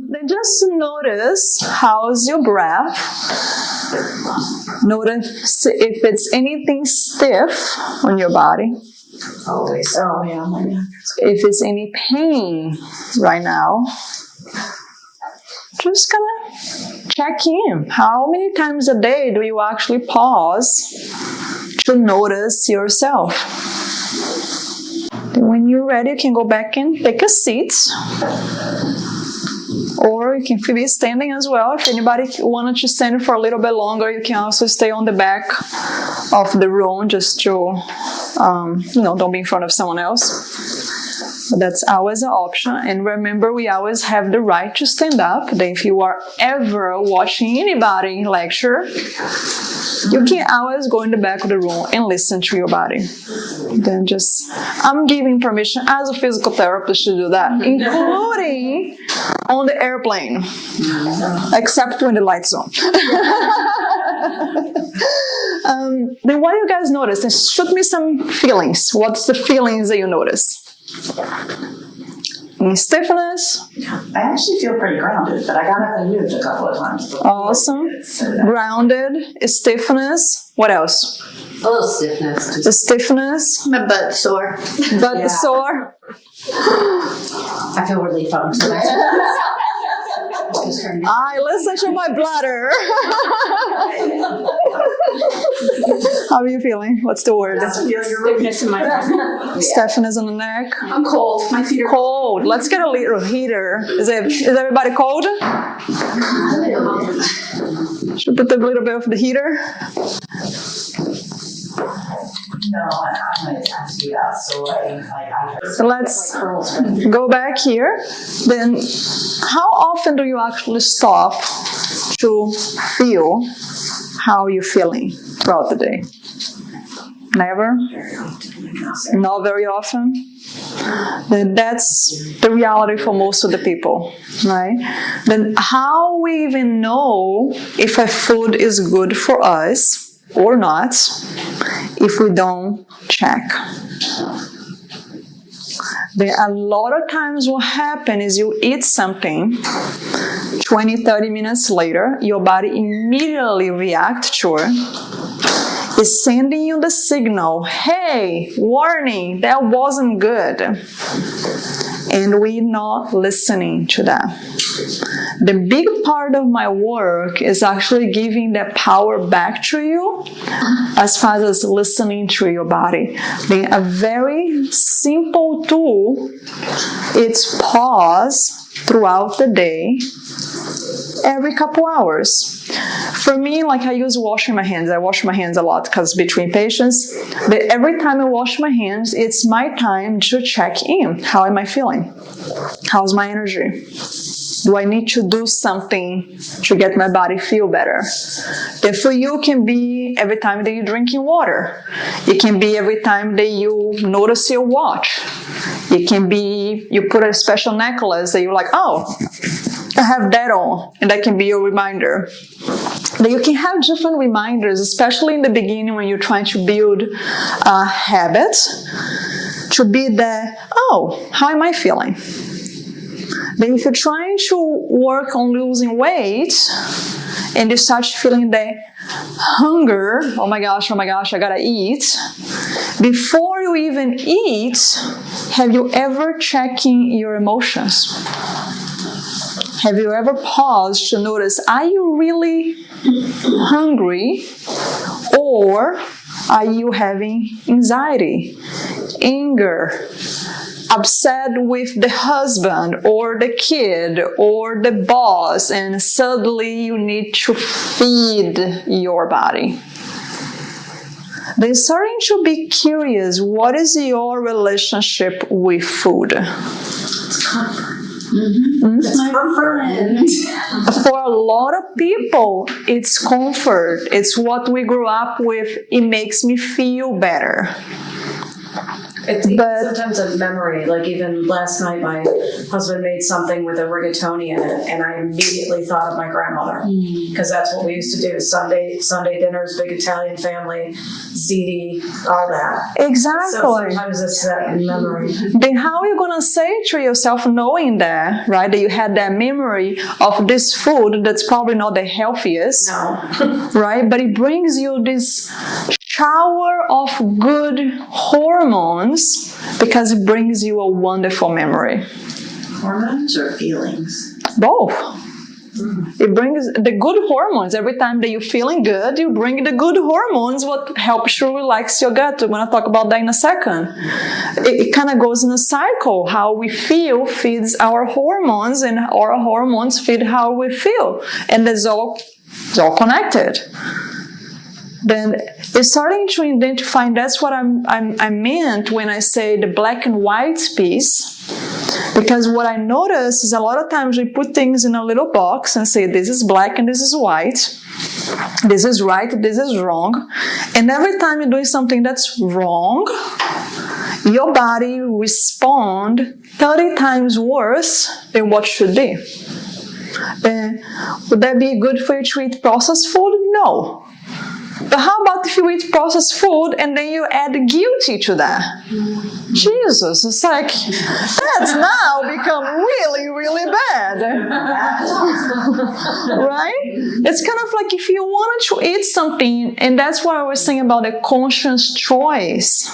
Then just notice how's your breath. Notice if it's anything stiff on your body. Always. Oh, yeah. My God. If it's any pain right now. Just gonna check in. How many times a day do you actually pause to notice yourself? Then when you're ready, you can go back and take a seat. Or you can be standing as well. If anybody wanted to stand for a little bit longer, you can also stay on the back of the room just to, don't be in front of someone else. But that's always an option. And remember, we always have the right to stand up. Then if you are ever watching anybody lecture, you can always go in the back of the room and listen to your body. Then I'm giving permission as a physical therapist to do that, including on the airplane, except when the lights on. Then what do you guys notice? And shoot me some feelings. What's the feelings that you notice? Any stiffness? I actually feel pretty grounded, but I got up and moved a couple of times. Awesome. Grounded, stiffness. What else? A little stiffness. The stiffness. My butt sore. Butt sore. I feel relief on I listen to my bladder. How are you feeling? What's the word? Stiffness in my neck. Stiffness in the neck. I'm cold. My feet are cold. Let's get a little heater. Is everybody cold? Should we put a little bit of the heater? No, I'm going to ask you that. So let's go back here. Then, how often do you actually stop to feel how you're feeling throughout the day? Never? Not very often? Then that's the reality for most of the people, right? Then how we even know if a food is good for us or not if we don't check? Then a lot of times what happens is you eat something, 20, 30 minutes later, your body immediately reacts to it. It's sending you the signal, hey, warning, that wasn't good. And we're not listening to that. The big part of my work is actually giving that power back to you as far as listening to your body. Then a very simple tool, it's pause throughout the day every couple hours. For me, like I use washing my hands. I wash my hands a lot because between patients, but every time I wash my hands, it's my time to check in. How am I feeling? How's my energy? Do I need to do something to get my body feel better? Then for you, it can be every time that you're drinking water. It can be every time that you notice your watch. It can be you put a special necklace that you're like, oh, I have that on, and that can be your reminder. Then you can have different reminders, especially in the beginning when you're trying to build a habit, to be the, oh, how am I feeling? Then if you're trying to work on losing weight, and you start feeling the hunger, oh my gosh, I gotta eat. Before you even eat, have you ever checked your emotions? Have you ever paused to notice, are you really hungry, or are you having anxiety, anger, upset with the husband or the kid or the boss, and suddenly you need to feed your body? They're starting to be curious, what is your relationship with food? Mm-hmm. It's comfort. For a lot of people, it's comfort. It's what we grew up with. It makes me feel better. It's But- sometimes a memory. Like even last night, my husband made something with a rigatoni in it, and I immediately thought of my grandmother because that's what we used to do. Sunday dinners, big Italian family, ziti, all that. So Exactly. sometimes it's that memory. Then how are you going to say to yourself, knowing that, right, that you had that memory of this food that's probably not the healthiest, No. right? But it brings you this shower of good hormones because it brings you a wonderful memory. Hormones or feelings? Both. It brings the good hormones. Every time that you're feeling good, you bring the good hormones, what helps you relax your gut. We're going to talk about that in a second. It kind of goes in a cycle. How we feel feeds our hormones, and our hormones feed how we feel. And it's all connected. Then it's starting to identify, and that's what I meant when I say the black and white piece. Because what I notice is a lot of times we put things in a little box and say, this is black and this is white. This is right, this is wrong. And every time you're doing something that's wrong, your body responds 30 times worse than what should be. Would that be good for you to eat processed food? No. But how about if you eat processed food and then you add guilty to that? Jesus, it's like, that's now become really, really bad. Right? It's kind of like if you wanted to eat something, and that's why I was saying about a conscious choice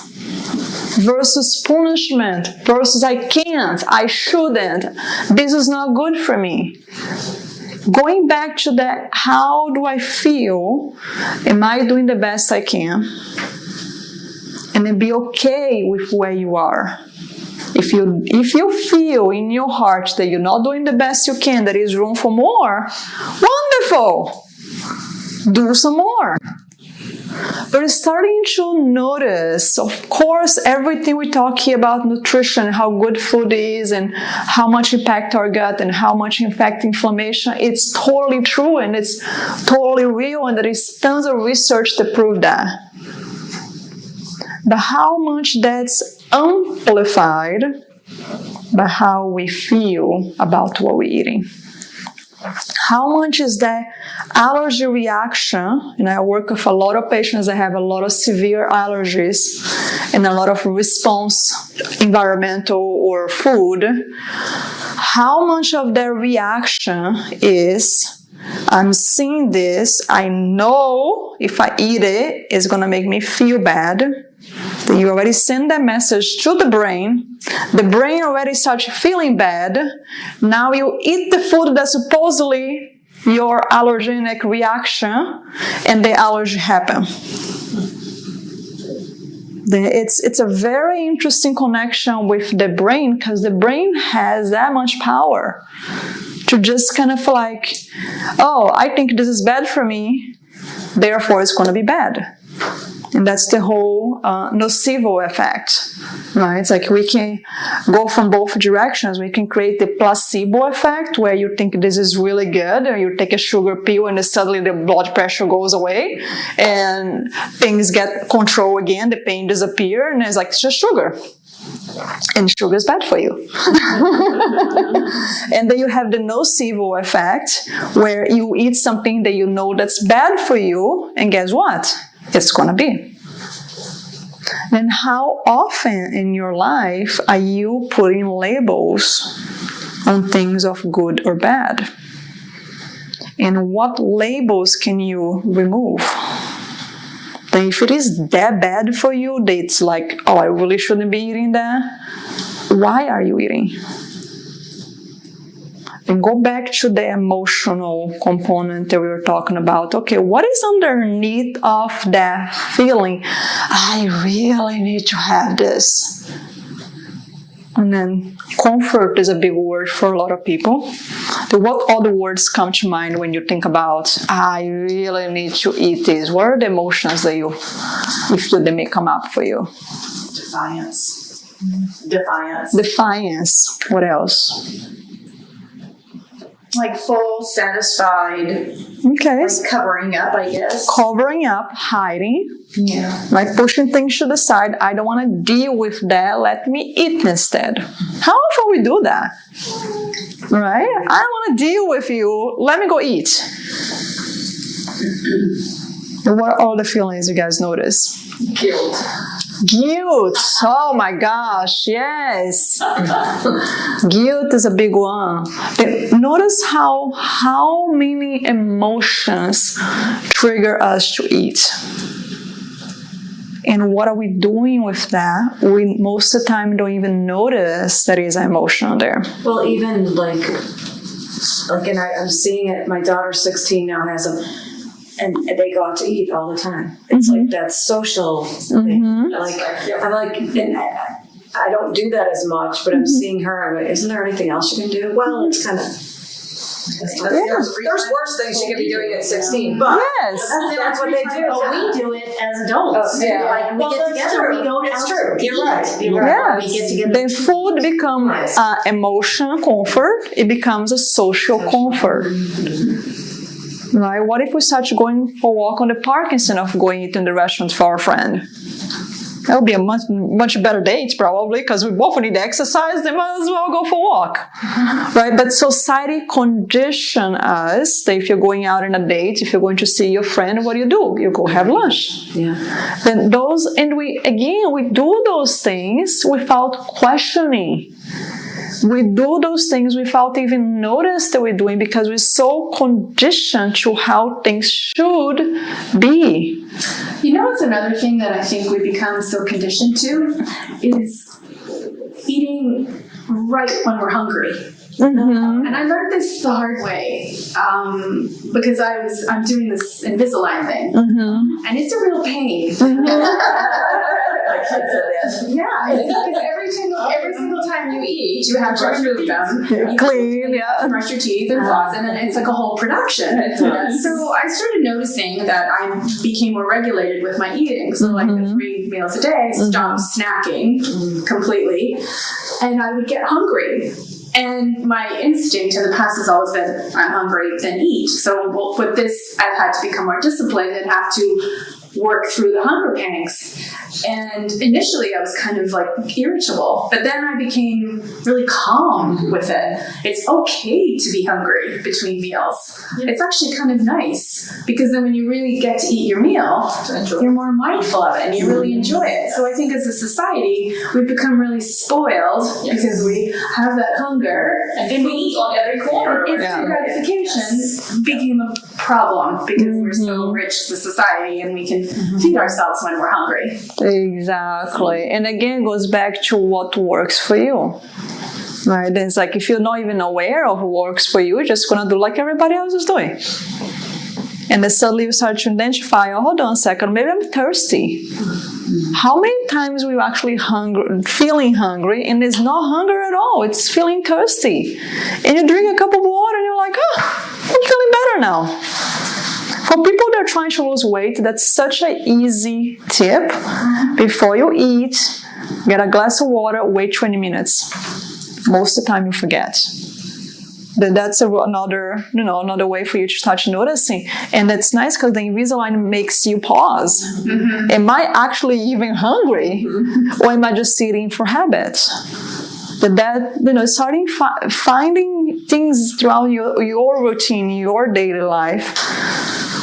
versus punishment versus I can't, I shouldn't, this is not good for me. Going back to that, how do I feel? Am I doing the best I can? And then be okay with where you are. If you feel in your heart that you're not doing the best you can, there is room for more, wonderful! Do some more. But starting to notice, of course, everything we talk here about nutrition, how good food is, and how much impact our gut, and how much impact inflammation, it's totally true and it's totally real, and there is tons of research to prove that. But how much that's amplified by how we feel about what we're eating. How much is that allergy reaction? And I work with a lot of patients that have a lot of severe allergies and a lot of response, environmental or food. How much of their reaction is, I'm seeing this, I know if I eat it, it's going to make me feel bad. Then you already send that message to the brain already starts feeling bad. Now you eat the food that's supposedly your allergenic reaction, and the allergy happen. Then it's a very interesting connection with the brain, because the brain has that much power to just kind of like, oh, I think this is bad for me, therefore it's going to be bad. And that's the whole nocebo effect, right? It's like we can go from both directions. We can create the placebo effect, where you think this is really good, or you take a sugar pill and then suddenly the blood pressure goes away and things get control again, the pain disappears, and it's like, it's just sugar. And sugar is bad for you. And then you have the nocebo effect, where you eat something that you know that's bad for you, and guess what? It's going to be. Then how often in your life are you putting labels on things of good or bad? And what labels can you remove? Then if it is that bad for you, that it's like, oh, I really shouldn't be eating that, why are you eating? And go back to the emotional component that we were talking about. Okay, what is underneath of that feeling? I really need to have this. And then comfort is a big word for a lot of people. What other words come to mind when you think about, I really need to eat this? What are the emotions that they may come up for you? Defiance. Defiance. What else? like full satisfied, Okay. like covering up, I guess. Covering up, hiding, Yeah. like pushing things to the side. I don't want to deal with that. Let me eat instead. How often we do that? Right? I don't want to deal with you. Let me go eat. What are all the feelings you guys notice? Guilt. Guilt. Oh my gosh, yes. Guilt is a big one. And notice how many emotions trigger us to eat. And what are we doing with that? We most of the time don't even notice that is an emotion there. Well, even like, and I'm seeing it. My daughter's 16 now, has a, and they go out to eat all the time. It's like that social thing. Like, I'm like, and I don't do that as much, but I'm seeing her. I'm like, isn't there anything else you can do? Well, it's kind of. There's worse things you could be doing at 16, but Yes. that's what they do. But we do it as adults. Oh, yeah. Like we Well, get that's together, true. we go It's out true. to You're eat. right. You're right. We get together. Then food becomes emotional comfort. It becomes a social comfort. Right? What if we start going for a walk on the park instead of going eat in the restaurant for our friend? That would be a much better date, probably, because we both need to exercise. They might as well go for a walk, right? But society condition us that if you're going out on a date, if you're going to see your friend, what do? You go have lunch. Yeah. Then we do those things without questioning. We do those things without even notice that we're doing because we're so conditioned to how things should be. You know what's another thing that I think we become so conditioned to is eating right when we're hungry. Mm-hmm. And I learned this the hard way because I'm doing this Invisalign thing, and it's a real pain. Yeah, it's because every single time you eat, you have to remove them. You Clean, yeah. brush your teeth and floss, and then it's like a whole production. So I started noticing that I became more regulated with my eating. So like the 3 meals a day, stopped snacking completely, and I would get hungry. And my instinct in the past has always been, I'm hungry, then eat. So with this, I've had to become more disciplined and have to work through the hunger pangs. And initially I was kind of like irritable, but then I became really calm with it. It's okay to be hungry between meals. It's actually kind of nice because then when you really get to eat your meal, you're more mindful of it and you really enjoy it. So I think as a society, we've become really spoiled because we have that hunger and we eat on every corner. Instant gratification became a problem because we're so rich as a society and we can feed ourselves when we're hungry. Exactly. And again, it goes back to what works for you. Right? Then it's like if you're not even aware of what works for you, you're just going to do like everybody else is doing. And then suddenly you start to identify, oh, hold on a second, maybe I'm thirsty. How many times we actually feeling hungry and it's not hunger at all, it's feeling thirsty. And you drink a cup of water and you're like, oh, I'm feeling better now. For people that are trying to lose weight, that's such an easy tip. Before you eat, get a glass of water, wait 20 minutes. Most of the time you forget. But that's another way for you to start noticing. And that's nice because the Invisalign makes you pause. Am I actually even hungry? Or am I just eating for habit? But that, starting finding things throughout your routine, your daily life.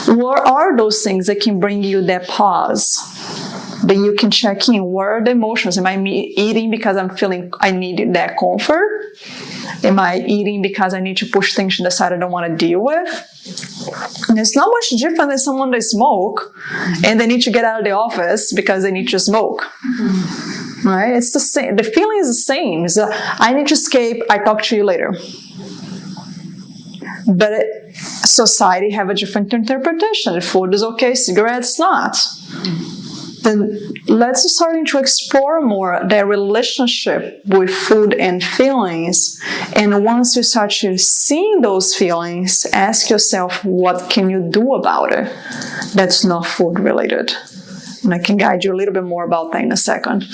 What are those things that can bring you that pause? That you can check in. What are the emotions? Am I eating because I'm feeling I need that comfort? Am I eating because I need to push things to the side I don't want to deal with? And it's not much different than someone that smoke and they need to get out of the office because they need to smoke. Right? It's the same. The feeling is the same. It's I need to escape. I talk to you later. But society have a different interpretation. The food is okay, cigarettes not. Then let's start to explore more their relationship with food and feelings. And once you start to see those feelings, ask yourself, what can you do about it that's not food related? And I can guide you a little bit more about that in a second.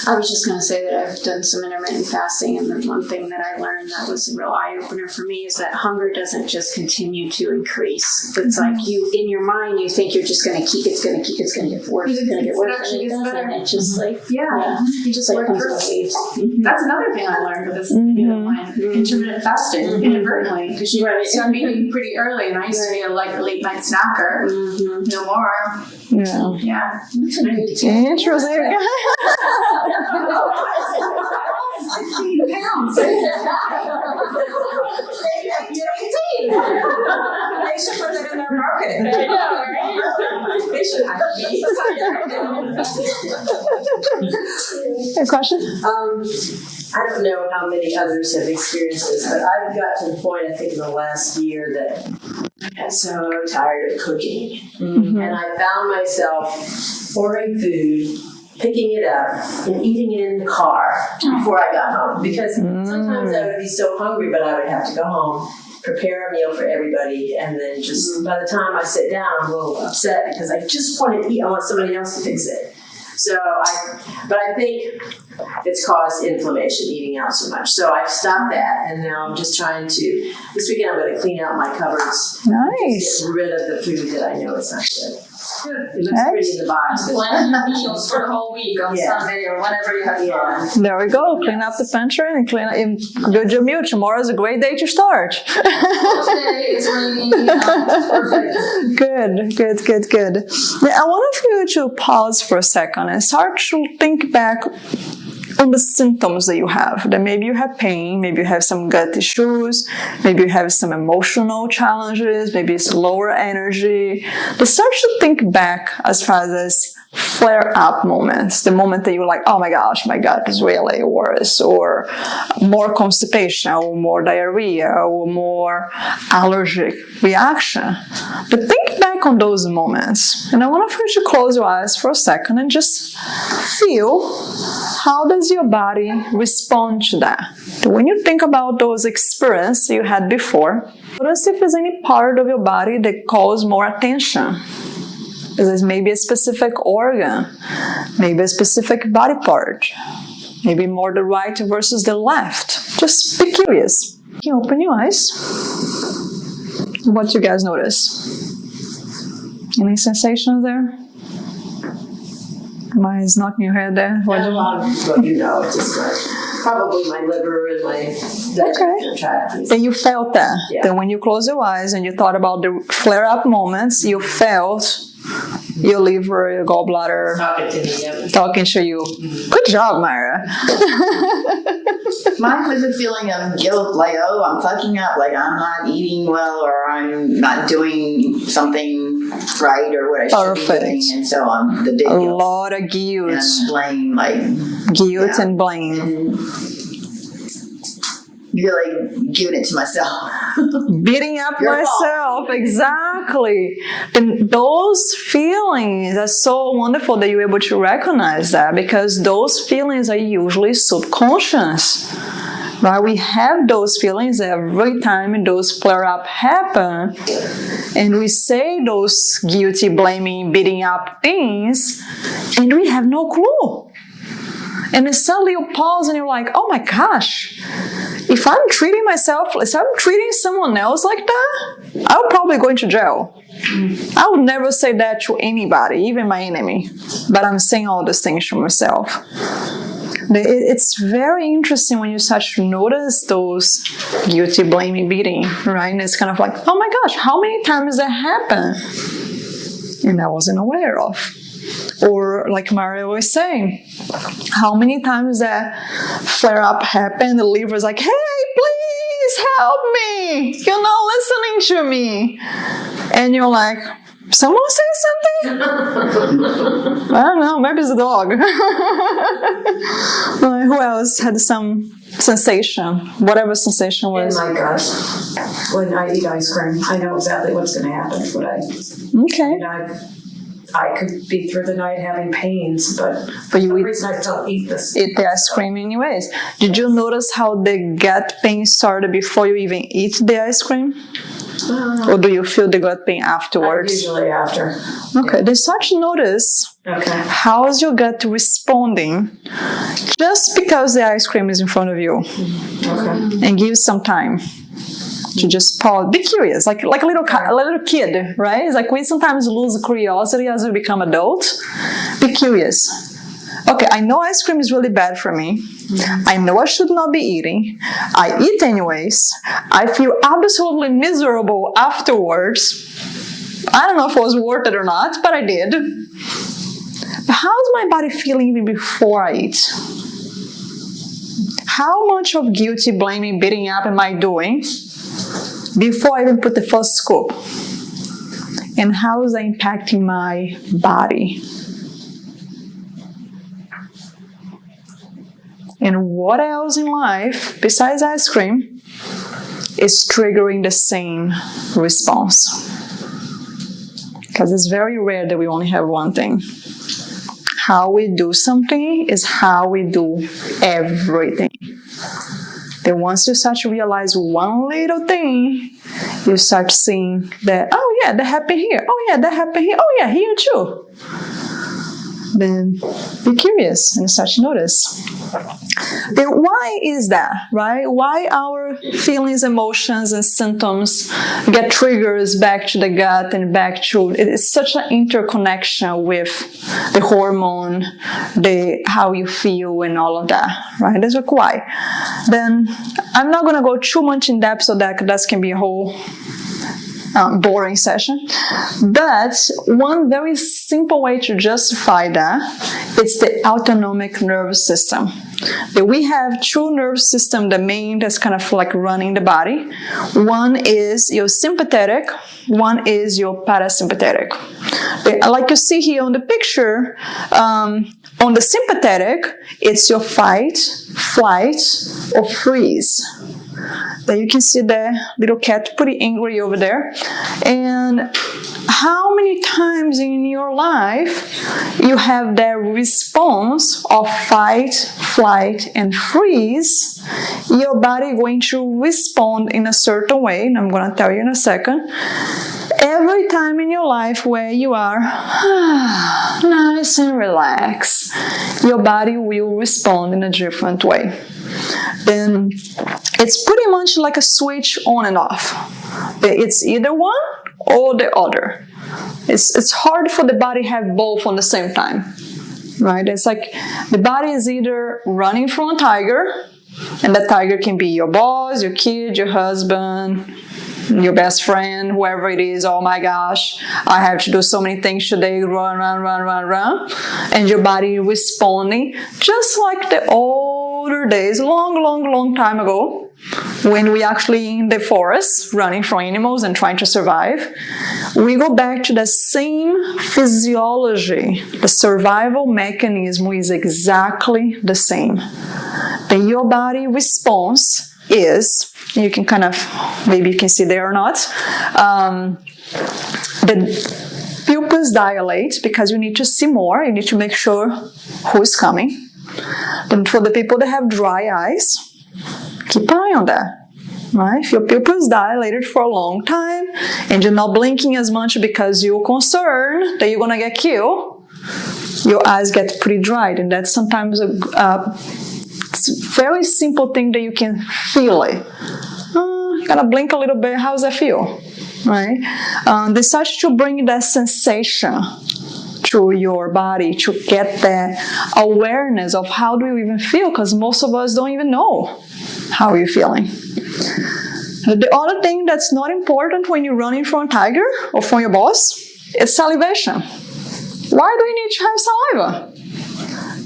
I was just going to say that I've done some intermittent fasting, and the one thing that I learned that was a real eye-opener for me is that hunger doesn't just continue to increase. It's like you, in your mind, you think you're just going to keep, it's going to get worse, it's going to get worse, and it doesn't. It's just like, you just like work comes through in it. waves. That's another thing I learned with this intermittent fasting inadvertently, because you start eating pretty early, and I used to be a late night snacker. No more. Yeah. Yeah. Interesting. 15 pounds. They should put it in their marketing. They should have A question? I don't know how many others have experienced this, but I've got to the point, I think, in the last year that I got so tired of cooking. And I found myself ordering food, picking it up, and eating it in the car before I got home. Because sometimes I would be so hungry, but I would have to go home, prepare a meal for everybody, and then just by the time I sit down, I'm a little upset because I just want to eat. I want somebody else to fix it. But I think it's caused inflammation eating out so much. So I've stopped that, and now I'm just trying to. This weekend I'm going to clean out my cupboards. Nice. Get rid of the food that I know is not good. It looks pretty in the box. Plan meals for the whole week on Sunday or whenever you have time. There we go. Clean up the pantry and build your meal. Tomorrow is a great day to start. Today it's raining. Perfect. Good. Now, I want you to pause for a second and start to think back on the symptoms that you have. That maybe you have pain, maybe you have some gut issues, maybe you have some emotional challenges, maybe it's lower energy. But start to think back as far as flare-up moments, the moment that you're like, oh my gosh, my gut is really worse, or more constipation, or more diarrhea, or more allergic reaction. But think back on those moments, and I want you to close your eyes for a second and just feel, how does your body respond to that? When you think about those experiences you had before, notice if there's any part of your body that calls more attention. There's maybe a specific organ, maybe a specific body part, maybe more the right versus the left. Just be curious. You can open your eyes. What do you guys notice? Any sensations there? My eyes knocking your head there. What A lot of what you know, just probably my liver and my digestive tract. Then you felt that. Yeah. Then when you close your eyes and you thought about the flare-up moments, you felt your liver, your gallbladder Talking to me, yeah. talking to you. Good job, Myra. Mine was a feeling of guilt, like, oh, I'm fucking up, like I'm not eating well, or I'm not doing something right, or what I should Perfect. be doing, and so on. The big A guilt lot of guilt. and blame, like Guilt and blame. and you're like giving it to myself. Beating up Your myself. Exactly. And those feelings are so wonderful that you're able to recognize that, because those feelings are usually subconscious. Right? We have those feelings every time those flare-up happen, and we say those guilty, blaming, beating up things, and we have no clue. And then suddenly you pause and you're like, oh my gosh, if I'm treating myself, if I'm treating someone else like that, I'll probably go into jail. I would never say that to anybody, even my enemy, but I'm saying all these things to myself. It's very interesting when you start to notice those guilty, blaming, beating, right? And it's kind of like, oh my gosh, how many times that happened? And I wasn't aware of. Or like Mario was saying, how many times that flare-up happened, the liver's like, hey, please help me. You're not listening to me. And you're like, someone say something? I don't know, maybe it's a dog. Who else had some sensation? Whatever sensation In was. my gut, when I eat ice cream, I know exactly what's going to happen. Okay. And I could be through the night having pains, but But for you some eat reason I don't eat this. the ice cream anyways. Did you notice how the gut pain started before you even eat the ice cream? Or do you feel the gut pain afterwards? Usually after. Okay, then start to notice Okay. how is your gut responding just because the ice cream is in front of you. Okay. And give some time to just pause. Be curious, like a little kid, right? It's like we sometimes lose curiosity as we become adults. Be curious. Okay, I know ice cream is really bad for me. I know I should not be eating. I eat anyways. I feel absolutely miserable afterwards. I don't know if it was worth it or not, but I did. But how's my body feeling even before I eat? How much of guilty, blaming, beating up am I doing before I even put the first scoop? And how is that impacting my body? And what else in life, besides ice cream, is triggering the same response? Because it's very rare that we only have one thing. How we do something is how we do everything. Then once you start to realize one little thing, you start seeing that, oh yeah, that happened here. Oh yeah, that happened here. Oh yeah, here too. Then be curious and start to notice. Then why is that, right? Why our feelings, emotions, and symptoms get triggers back to the gut and back to, it's such an interconnection with the hormone, how you feel and all of that, right? That's like why. Then I'm not going to go too much in depth, so that can be a whole boring session. But one very simple way to justify that, it's the autonomic nervous system. That we have two nervous systems, the main that's kind of like running the body. One is your sympathetic, one is your parasympathetic. Like you see here on the picture, on the sympathetic, it's your fight, flight, or freeze. That you can see the little cat pretty angry over there. And how many times in your life you have that response of fight, flight, and freeze, your body going to respond in a certain way, and I'm going to tell you in a second. Every time in your life where you are nice and relaxed, your body will respond in a different way. Then it's pretty much like a switch on and off. It's either one or the other. It's hard for the body to have both on the same time, right? It's like the body is either running from a tiger, and that tiger can be your boss, your kid, your husband, your best friend, whoever it is. Oh my gosh, I have to do so many things today. Run. And your body responding just like the older days, long time ago, when we actually in the forest running from animals and trying to survive. We go back to the same physiology. The survival mechanism is exactly the same. Then your body response is, you can kind of, maybe you can see there or not, the pupils dilate because you need to see more, you need to make sure who's coming. Then for the people that have dry eyes, keep an eye on that, right? If your pupils dilated for a long time and you're not blinking as much because you're concerned that you're going to get killed, your eyes get pretty dried, and that's sometimes it's a very simple thing that you can feel it. Gotta blink a little bit, how does that feel? Right? They start to bring that sensation to your body to get that awareness of how do you even feel, because most of us don't even know how you're feeling. The other thing that's not important when you're running from a tiger or from your boss is salivation. Why do you need to have saliva?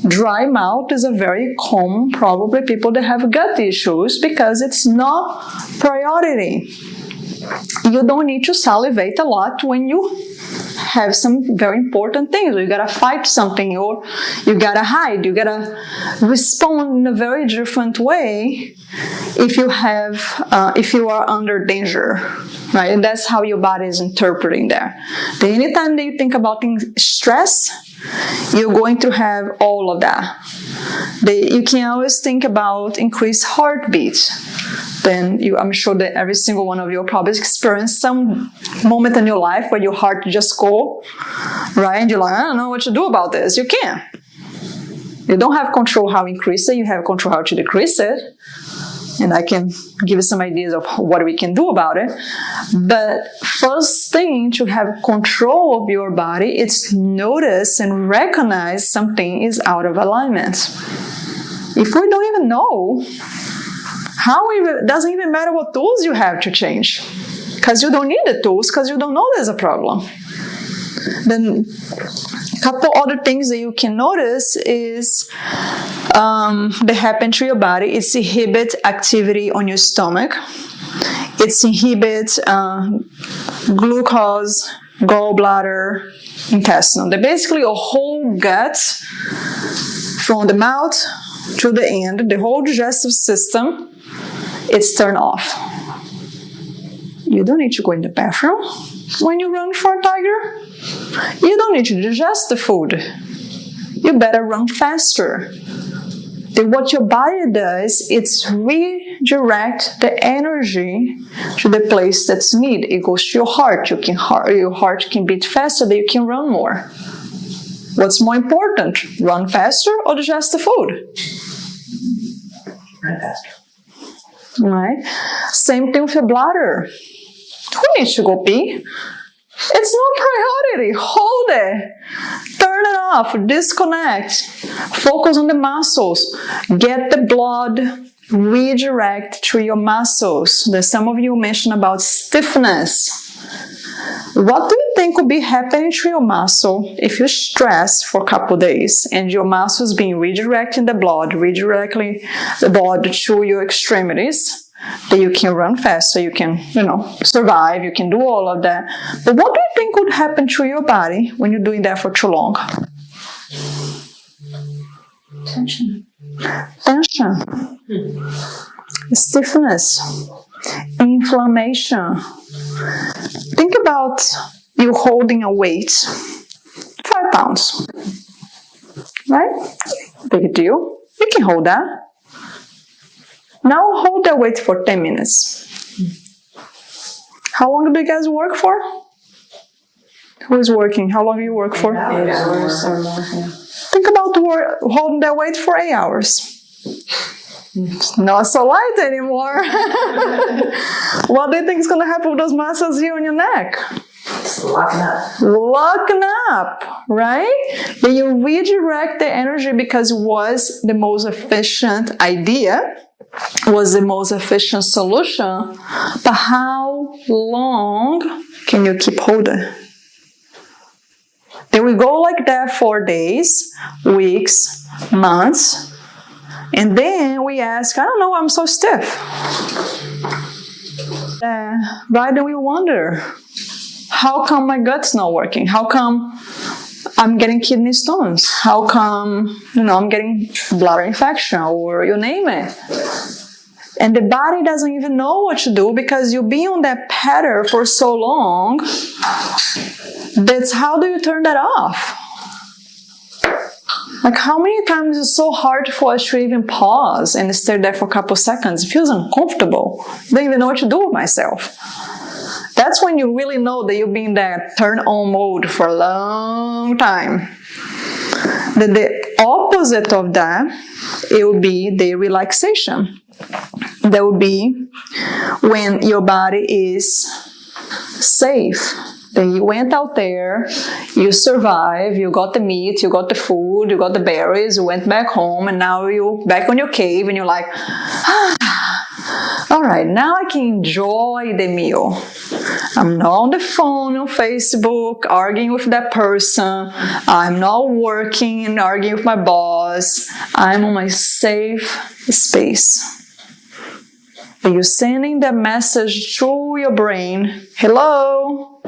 Dry mouth is a very common, probably people that have gut issues, because it's not priority. You don't need to salivate a lot when you have some very important things. You gotta fight something, or you gotta hide. You gotta respond in a very different way if you are under danger, right? And that's how your body is interpreting that. Then anytime that you think about stress, you're going to have all of that. You can always think about increased heartbeat. Then I'm sure that every single one of you probably experienced some moment in your life where your heart just go, right? And you're like, I don't know what to do about this. You can't. You don't have control how to increase it. You have control how to decrease it. And I can give you some ideas of what we can do about it. But first thing to have control of your body is notice and recognize something is out of alignment. If we don't even know, it doesn't even matter what tools you have to change. Because you don't need the tools, because you don't know there's a problem. Then a couple other things that you can notice is that happen to your body. It's inhibit activity on your stomach. It inhibits glucose, gallbladder, intestinal. They're basically a whole gut from the mouth to the end. The whole digestive system, it's turned off. You don't need to go in the bathroom when you run for a tiger. You don't need to digest the food. You better run faster. Then what your body does, it's redirect the energy to the place that's needed. It goes to your heart. Your heart can beat faster, then you can run more. What's more important, run faster or digest the food? Run faster. Right? Same thing with your bladder. Who needs to go pee? It's no priority. Hold it. Turn it off. Disconnect. Focus on the muscles. Get the blood redirect to your muscles. There's some of you mentioned about stiffness. What do you think would be happening to your muscle if you stress for a couple of days and your muscles being redirecting the blood to your extremities? That you can run faster, you can, survive, you can do all of that. But what do you think would happen to your body when you're doing that for too long? Tension. Stiffness. Inflammation. Think about you holding a weight, 5 pounds, right? Big deal. You can hold that. Now hold that weight for 10 minutes. How long do you guys work for? Who is working? How long do you work for? 8 hours or more. Yeah. Think about holding that weight for 8 hours. It's not so light anymore. What do you think is going to happen with those muscles here on your neck? Just locking up. Locking up, right? Then you redirect the energy because it was the most efficient idea, was the most efficient solution. But how long can you keep holding? Then we go like that for days, weeks, months. And then we ask, I don't know, I'm so stiff. Right? Then we wonder, how come my gut's not working? How come I'm getting kidney stones? How come, I'm getting bladder infection, or you name it? And the body doesn't even know what to do because you've been on that pattern for so long. That's how do you turn that off? Like, how many times is it so hard for us to even pause and stay there for a couple seconds? It feels uncomfortable. I don't even know what to do with myself. That's when you really know that you've been in that turn-on mode for a long time. The opposite of that, it will be the relaxation. That will be when your body is safe. Then you went out there, you survived, you got the meat, you got the food, you got the berries, you went back home, and now you're back on your cave and you're like, all right, now I can enjoy the meal. I'm not on the phone, on Facebook, arguing with that person. I'm not working and arguing with my boss. I'm on my safe space. And you're sending that message through your brain, hello,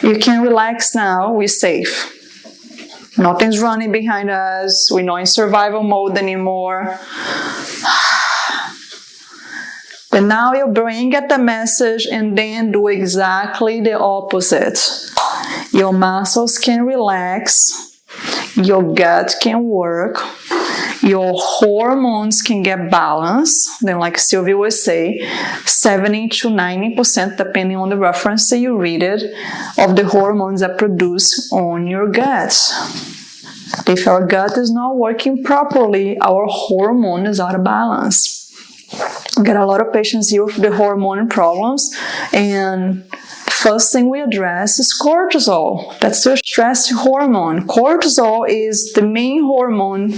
You can relax now. We're safe. Nothing's running behind us. We're not in survival mode anymore. But now your brain get the message and then do exactly the opposite. Your muscles can relax. Your gut can work. Your hormones can get balanced. Then, like Sylvia would say, 70 to 90%, depending on the reference that you read it, of the hormones are produced on your gut. If our gut is not working properly, our hormone is out of balance. I get a lot of patients here with the hormone problems, and first thing we address is cortisol. That's your stress hormone. Cortisol is the main hormone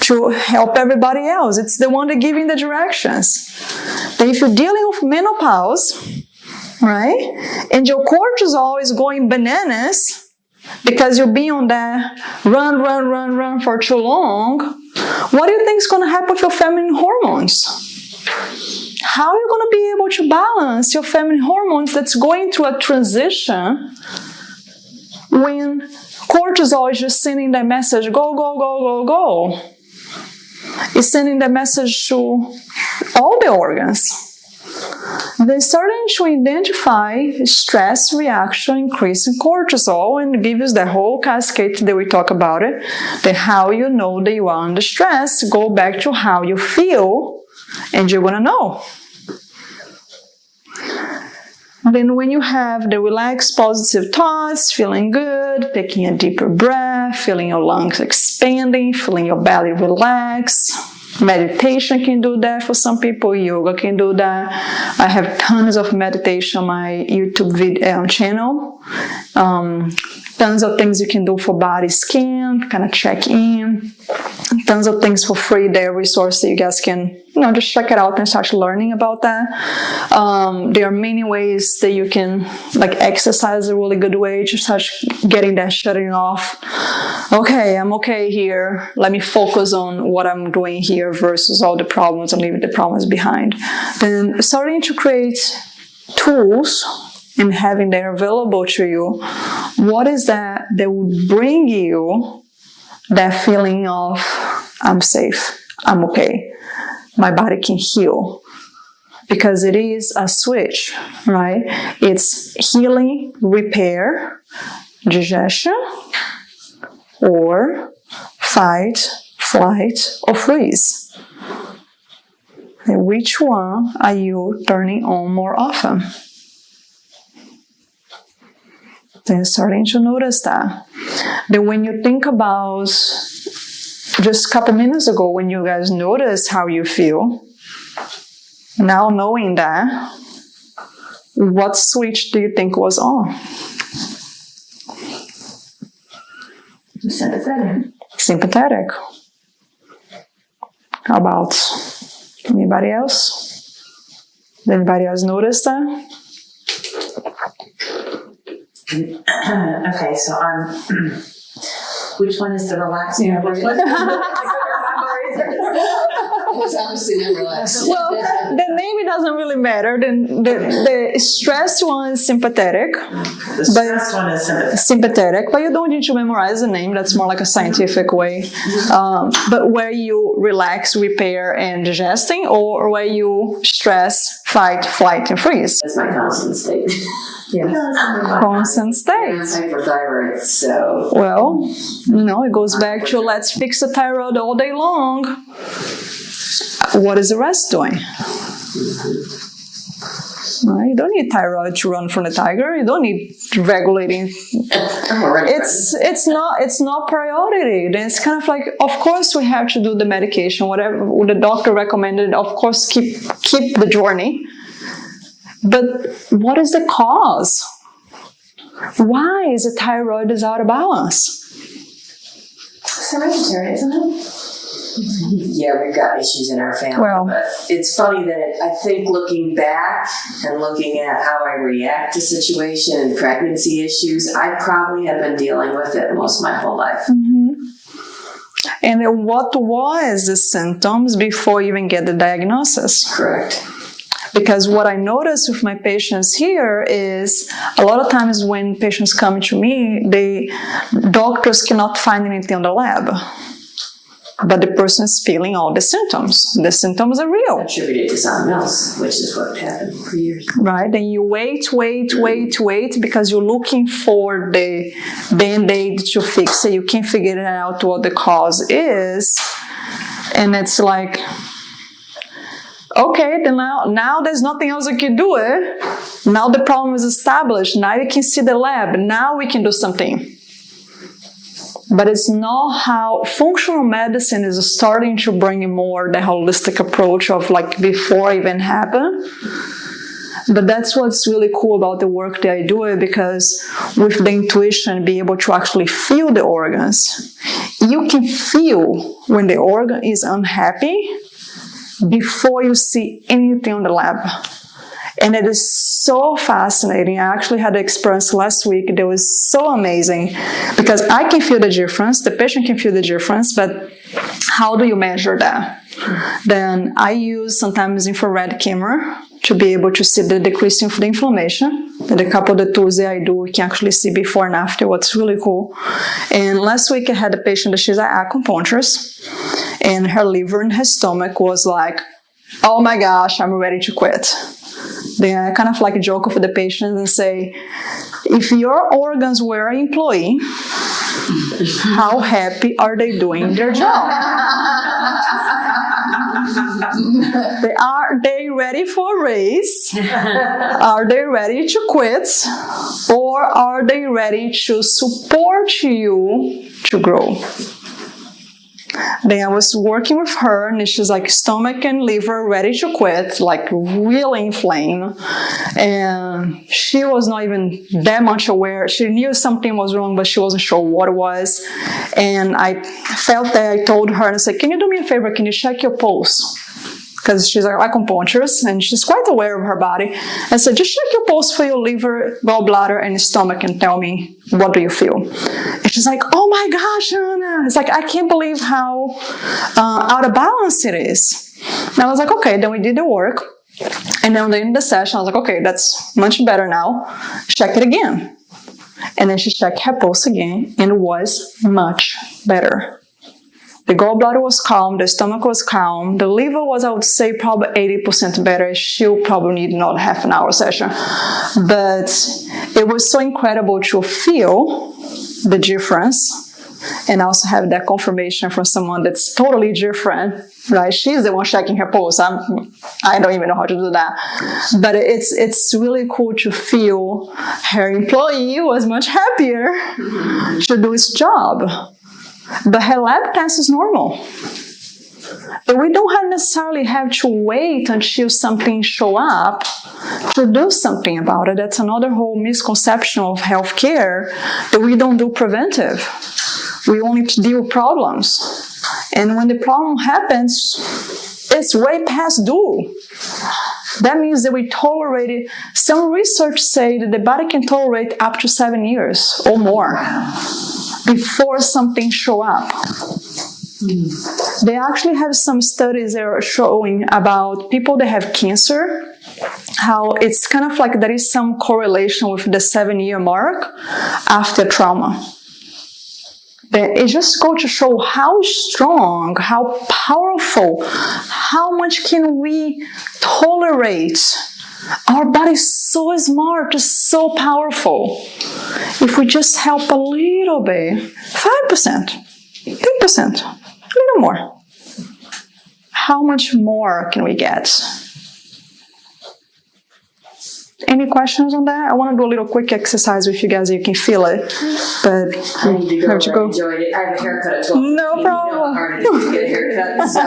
to help everybody else. It's the one that giving the directions. But if you're dealing with menopause, right, and your cortisol is going bananas because you're being on that run for too long, what do you think is going to happen with your feminine hormones? How are you going to be able to balance your feminine hormones that's going through a transition when cortisol is just sending that message, go, go, go, go, go? It's sending that message to all the organs. They're starting to identify stress reaction increase in cortisol and give us the whole cascade that we talk about it. Then how you know that you are under stress, go back to how you feel, and you're gonna know. Then when you have the relaxed positive thoughts, feeling good, taking a deeper breath, feeling your lungs expanding, feeling your belly relax. Meditation can do that for some people. Yoga can do that. I have tons of meditation on my YouTube channel. Tons of things you can do for body scan, kind of check in. Tons of things for free there, resource that you guys can, just check it out and start learning about that. There are many ways that you can, like exercise is a really good way to start getting that shutting off. Okay, I'm okay here. Let me focus on what I'm doing here versus all the problems and leaving the problems behind. Then starting to create tools and having that available to you, what is that would bring you that feeling of I'm safe, I'm okay, my body can heal? Because it is a switch, right? It's healing, repair, digestion, or fight, flight, or freeze. And which one are you turning on more often? Then starting to notice that. Then when you think about just a couple minutes ago when you guys noticed how you feel, now knowing that, what switch do you think was on? Sympathetic. Sympathetic. How about anybody else? Did anybody else notice that? Okay, so I'm. Which one is the relaxing? Yeah, Which one? was honestly never relaxed. Well, the name it doesn't really matter. The stressed one is sympathetic. The stressed one is sympathetic. Sympathetic, but you don't need to memorize the name. That's more like a scientific way. But where you relax, repair, and digesting, or where you stress, fight, flight, and freeze. That's my constant state. Constant I'm state. hyperthyroid, so. Well, it goes back to let's fix the thyroid all day long. What is the rest doing? You don't need thyroid to run from the tiger. You don't need regulating. It's not priority. Then it's kind of like, of course we have to do the medication, whatever the doctor recommended. Of course, keep the journey. But what is the cause? Why is the thyroid is out of balance? It's hereditary, isn't it? Yeah, we've got issues in our family. Well, but it's funny that I think looking back and looking at how I react to situation and pregnancy issues, I probably have been dealing with it most of my whole life. Mm-hmm. And what was the symptoms before you even get the diagnosis? Correct. Because what I notice with my patients here is a lot of times when patients come to me, doctors cannot find anything on the lab. But the person is feeling all the symptoms. The symptoms are real. Attributed to something else, which is what happened for years. Right? Then you wait because you're looking for the Band-Aid to fix it. You can't figure out what the cause is. And it's like, okay, then now there's nothing else I can do. Now the problem is established. Now you can see the lab. Now we can do something. But it's not how functional medicine is starting to bring more the holistic approach of like before it even happened. But that's what's really cool about the work that I do, because with the intuition, be able to actually feel the organs. You can feel when the organ is unhappy before you see anything on the lab. And it is so fascinating. I actually had an experience last week that was so amazing because I can feel the difference, the patient can feel the difference, but how do you measure that? Then I use sometimes infrared camera to be able to see the decrease in the inflammation. And a couple of the tools that I do, we can actually see before and after, what's really cool. And last week I had a patient that she's an acupuncturist, and her liver and her stomach was like, oh my gosh, I'm ready to quit. Then I kind of like joke with the patient and say, if your organs were an employee, how happy are they doing their job? Are they ready for a raise? Are they ready to quit? Or are they ready to support you to grow? Then I was working with her, and she's like stomach and liver ready to quit, like really inflamed. And she was not even that much aware. She knew something was wrong, but she wasn't sure what it was. And I felt that I told her, and I said, can you do me a favor? Can you check your pulse? Because she's an acupuncturist and she's quite aware of her body. I said, just check your pulse for your liver, gallbladder, and stomach and tell me, what do you feel? And she's like, oh my gosh, Anna. It's like, I can't believe how out of balance it is. And I was like, okay, then we did the work. And then in the session, I was like, okay, that's much better now. Check it again. And then she checked her pulse again, and it was much better. The gallbladder was calm, the stomach was calm, the liver was, I would say, probably 80% better. She'll probably need not half an hour session. But it was so incredible to feel the difference and also have that confirmation from someone that's totally different, right? She's the one checking her pulse. I don't even know how to do that. But it's really cool to feel her employee was much happier to do his job. But her lab test is normal. But we don't necessarily have to wait until something shows up to do something about it. That's another whole misconception of healthcare, that we don't do preventive. We only deal with problems. And when the problem happens, it's way past due. That means that we tolerate it. Some research say that the body can tolerate up to 7 years or more before something shows up. They actually have some studies that are showing about people that have cancer, how it's kind of like there is some correlation with the 7-year mark after trauma. It just goes to show how strong, how powerful, how much can we tolerate. Our body is so smart, so powerful. If we just help a little bit, 5%, 10%, a little more. How much more can we get? Any questions on that? I want to do a little quick exercise with you guys. You can feel it, but I need to go. have to go. I enjoyed it. I have a haircut at 12. No problem. You know how hard it is to get a haircut. So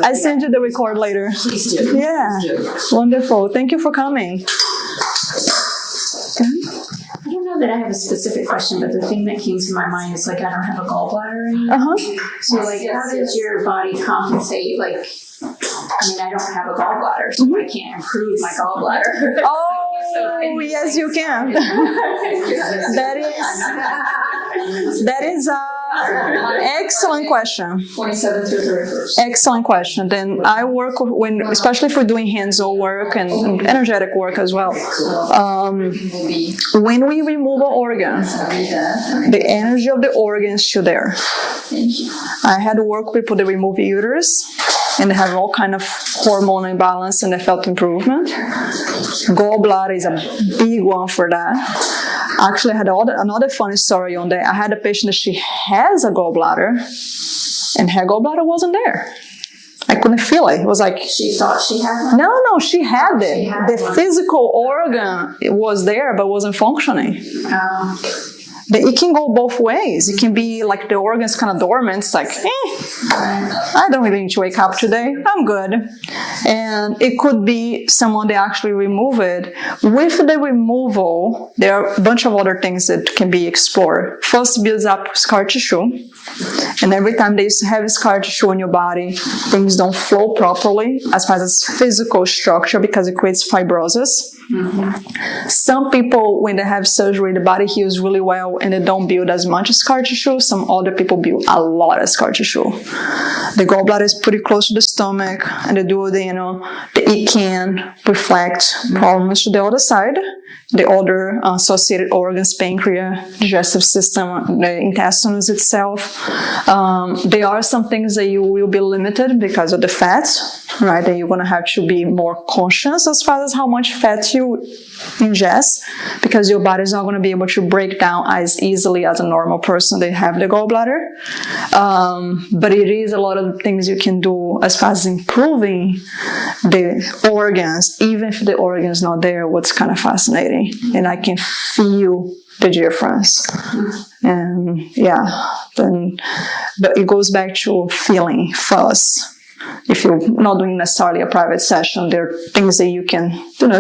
I send you the record later. Please do. Yeah, Please do. wonderful. Thank you for coming. I don't know that I have a specific question, but the thing that came to my mind is like I don't have a gallbladder anymore. So like, how does your body compensate? Like, I mean, I don't have a gallbladder, so I can't improve my gallbladder. Oh, yes, you can. That is Excellent question. 27th through 31st. Excellent question. Then I work when, especially for doing hands-on work and energetic work as well. Will be When we remove an organ, read that. the energy of the organ is still there. Thank you. I had to work with people that remove uterus, and they have all kind of hormone imbalance, and they felt improvement. Gallbladder is a big one for that. Actually, I had another funny story on that. I had a patient that she has a gallbladder, and her gallbladder wasn't there. I couldn't feel it. It was like, She thought she had one. no, she had it. She had The one. physical organ it was there, but wasn't functioning. Oh. It can go both ways. It can be like the organ's kind of dormant. It's like, I don't really need to wake up today. I'm good. And it could be someone they actually remove it. With the removal, there are a bunch of other things that can be explored. First, builds up scar tissue. And every time they have scar tissue in your body, things don't flow properly as far as physical structure because it creates fibrosis. Some people, when they have surgery, the body heals really well and they don't build as much scar tissue. Some other people build a lot of scar tissue. The gallbladder is pretty close to the stomach and the duodenum. It can reflect problems to the other side. The other associated organs, pancreas, digestive system, the intestines itself. There are some things that you will be limited because of the fat, right? And you're going to have to be more conscious as far as how much fat you ingest because your body is not going to be able to break down as easily as a normal person that have the gallbladder. But it is a lot of things you can do as far as improving the organs, even if the organ is not there, what's kind of fascinating. And I can feel the difference. And but it goes back to feeling first. If you're not doing necessarily a private session, there are things that you can,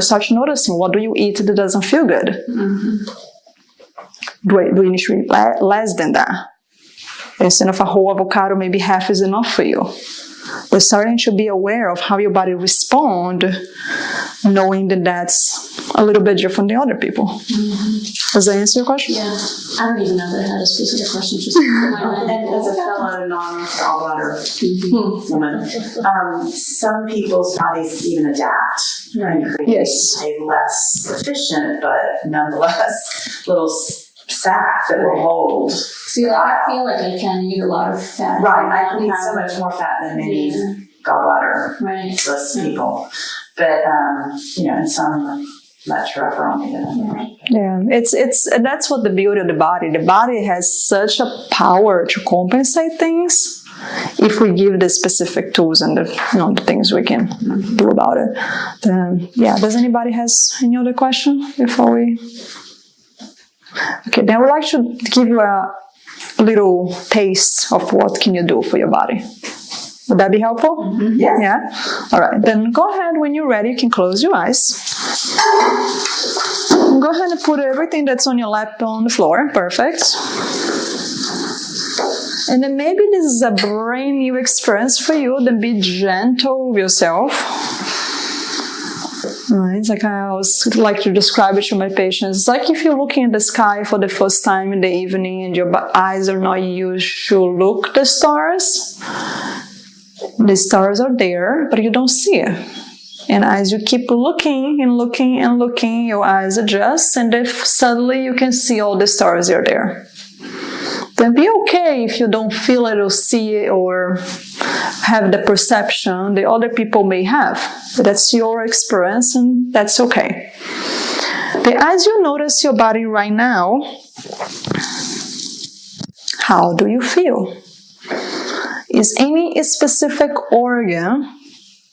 start noticing. What do you eat that doesn't feel good? Do you need to eat less than that? Instead of a whole avocado, maybe half is enough for you. But starting to be aware of how your body responds, knowing that that's a little bit different than other people. Does that answer your question? Yeah. I don't even know that I had a specific question. Just in my mind. And as a fellow non-gallbladder woman, some people's bodies even adapt and create Yes. a less efficient but nonetheless little sac that will hold. See, I feel like I can eat a lot of fat. Right, I eat so much more fat than many gallbladder Right. people, but and some much rougher on me than others. Yeah, it's that's what the beauty of the body. The body has such a power to compensate things if we give the specific tools and the things we can do about it. Then does anybody has any other question before we? Okay, then I would like to give you a little taste of what can you do for your body. Would that be helpful? Yes. Yeah? All right, then go ahead. When you're ready, you can close your eyes. Go ahead and put everything that's on your lap on the floor. Perfect. And then maybe this is a brand new experience for you. Then be gentle with yourself. It's like I always like to describe it to my patients. It's like if you're looking at the sky for the first time in the evening and your eyes are not used to look at the stars. The stars are there, but you don't see it. And as you keep looking and looking and looking, your eyes adjust, and then suddenly you can see all the stars are there. Then be okay if you don't feel it or see it or have the perception that other people may have. But that's your experience, and that's okay. But as you notice your body right now, how do you feel? Is any specific organ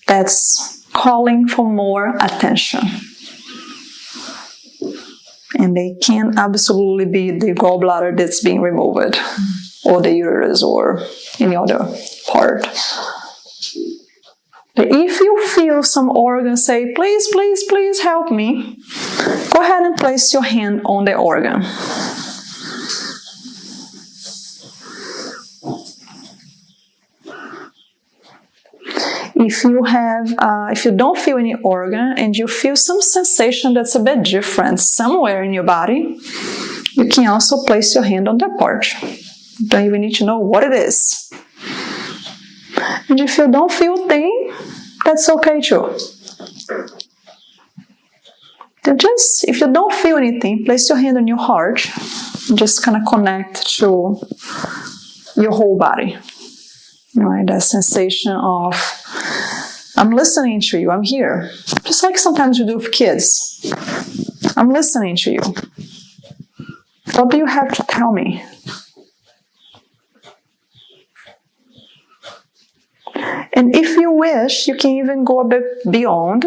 that's calling for more attention? And they can absolutely be the gallbladder that's being removed, or the uterus, or any other part. But if you feel some organ say, please, please, please help me, go ahead and place your hand on the organ. If you don't feel any organ and you feel some sensation that's a bit different somewhere in your body, you can also place your hand on that part. Don't even need to know what it is. And if you don't feel a thing, that's okay too. Then just, if you don't feel anything, place your hand on your heart and just kind of connect to your whole body. Right? That sensation of, I'm listening to you, I'm here. Just like sometimes we do with kids. I'm listening to you. What do you have to tell me? And if you wish, you can even go a bit beyond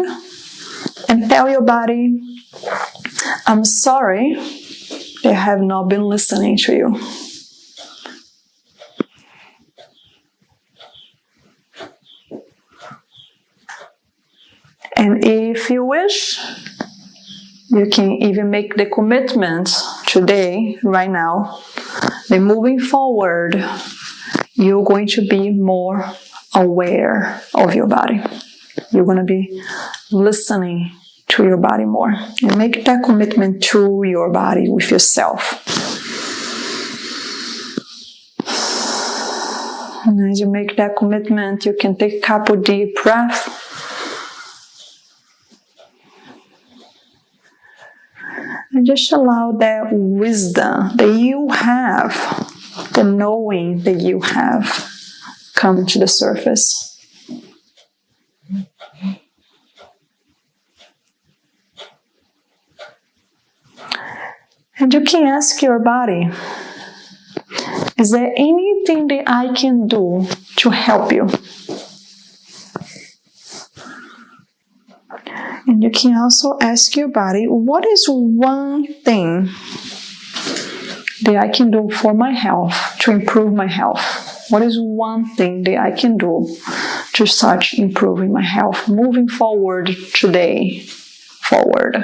and tell your body, I'm sorry that I have not been listening to you. And if you wish, you can even make the commitment today, right now, that moving forward, you're going to be more aware of your body. You're going to be listening to your body more. And make that commitment to your body with yourself. And as you make that commitment, you can take a couple deep breaths. And just allow that wisdom that you have, the knowing that you have, come to the surface. And you can ask your body, is there anything that I can do to help you? And you can also ask your body, what is one thing that I can do for my health, to improve my health? What is one thing that I can do to start improving my health, moving forward today, forward?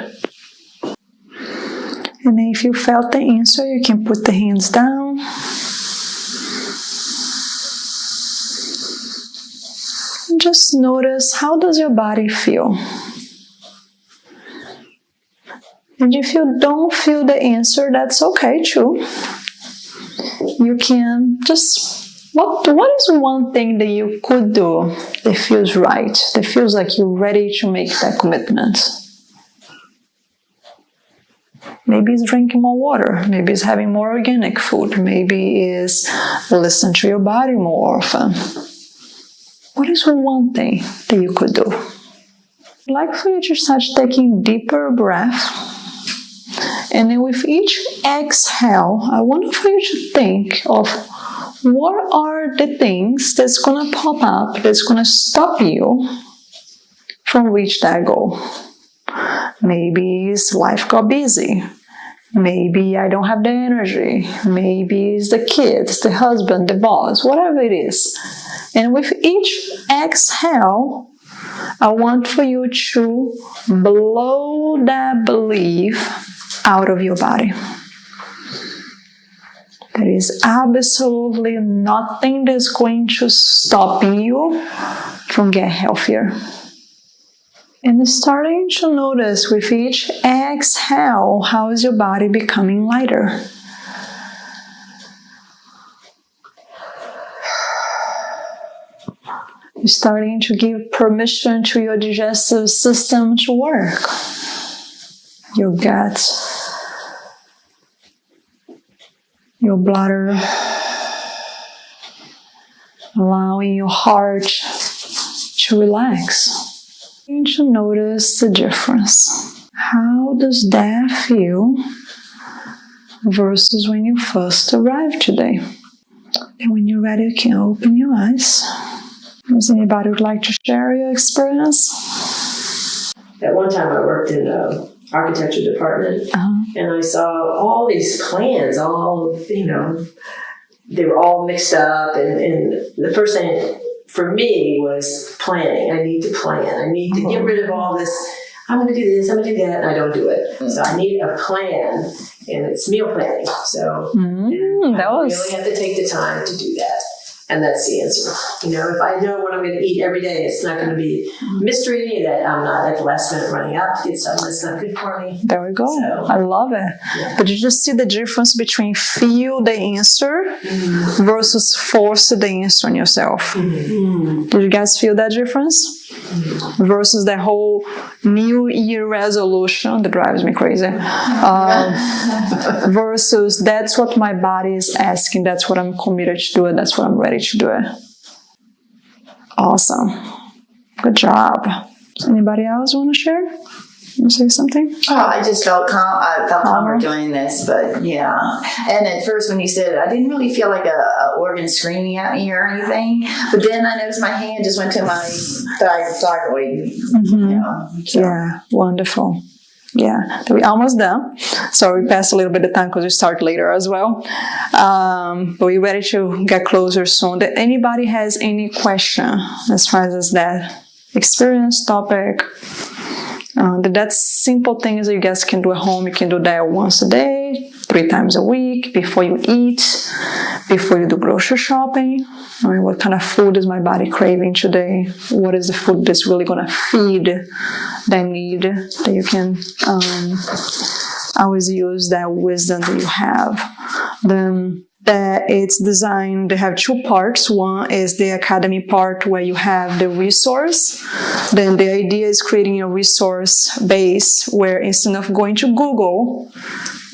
And if you felt the answer, you can put the hands down. And just notice, how does your body feel? And if you don't feel the answer, that's okay too. You can just, what is one thing that you could do that feels right, that feels like you're ready to make that commitment? Maybe it's drinking more water, maybe it's having more organic food, maybe it's listening to your body more often. What is one thing that you could do? I'd like for you to start taking deeper breaths. And then with each exhale, I want for you to think of what are the things that's going to pop up, that's going to stop you from reaching that goal. Maybe it's life got busy. Maybe I don't have the energy. Maybe it's the kids, the husband, the boss, whatever it is. And with each exhale, I want for you to blow that belief out of your body. There is absolutely nothing that's going to stop you from getting healthier. And starting to notice with each exhale, how is your body becoming lighter? You're starting to give permission to your digestive system to work. Your gut, your bladder, allowing your heart to relax. And to notice the difference. How does that feel versus when you first arrived today? And when you're ready, you can open your eyes. Does anybody would like to share your experience? At one time I worked in the architecture department, and I saw all these plans, they were all mixed up, and the first thing for me was planning. I need to plan. I need to get rid of all this. I'm going to do this, I'm going to do that, and I don't do it. So I need a plan, and it's meal planning. So I really have to take the time to do that. And that's the answer. If I know what I'm going to eat every day, it's not going to be mystery that I'm not at the last minute running out to get something that's not good for me. There we go. So, I love it. Yeah. But you just see the difference between feel the answer versus force the answer on yourself. Did you guys feel that difference? Versus the whole New Year resolution that drives me crazy. Versus that's what my body is asking, that's what I'm committed to do it, that's what I'm ready to do it. Awesome. Good job. Anybody else want to share? You say something? Oh, I just felt calmer doing this, but yeah. And at first, when you said it, I didn't really feel like a organ screaming at me or anything. But then I noticed my hand just went to my thyroid. So. Yeah, wonderful. Yeah, we're almost done. So we passed a little bit of time because we start later as well. But we're ready to get closer soon. Did anybody has any question as far as that experience topic? That simple things that you guys can do at home. You can do that once a day, 3 times a week, before you eat, before you do grocery shopping. What kind of food is my body craving today? What is the food that's really going to feed that need that you can always use that wisdom that you have. Then it's designed, they have 2 parts. One is the academy part where you have the resource. Then the idea is creating a resource base where instead of going to Google,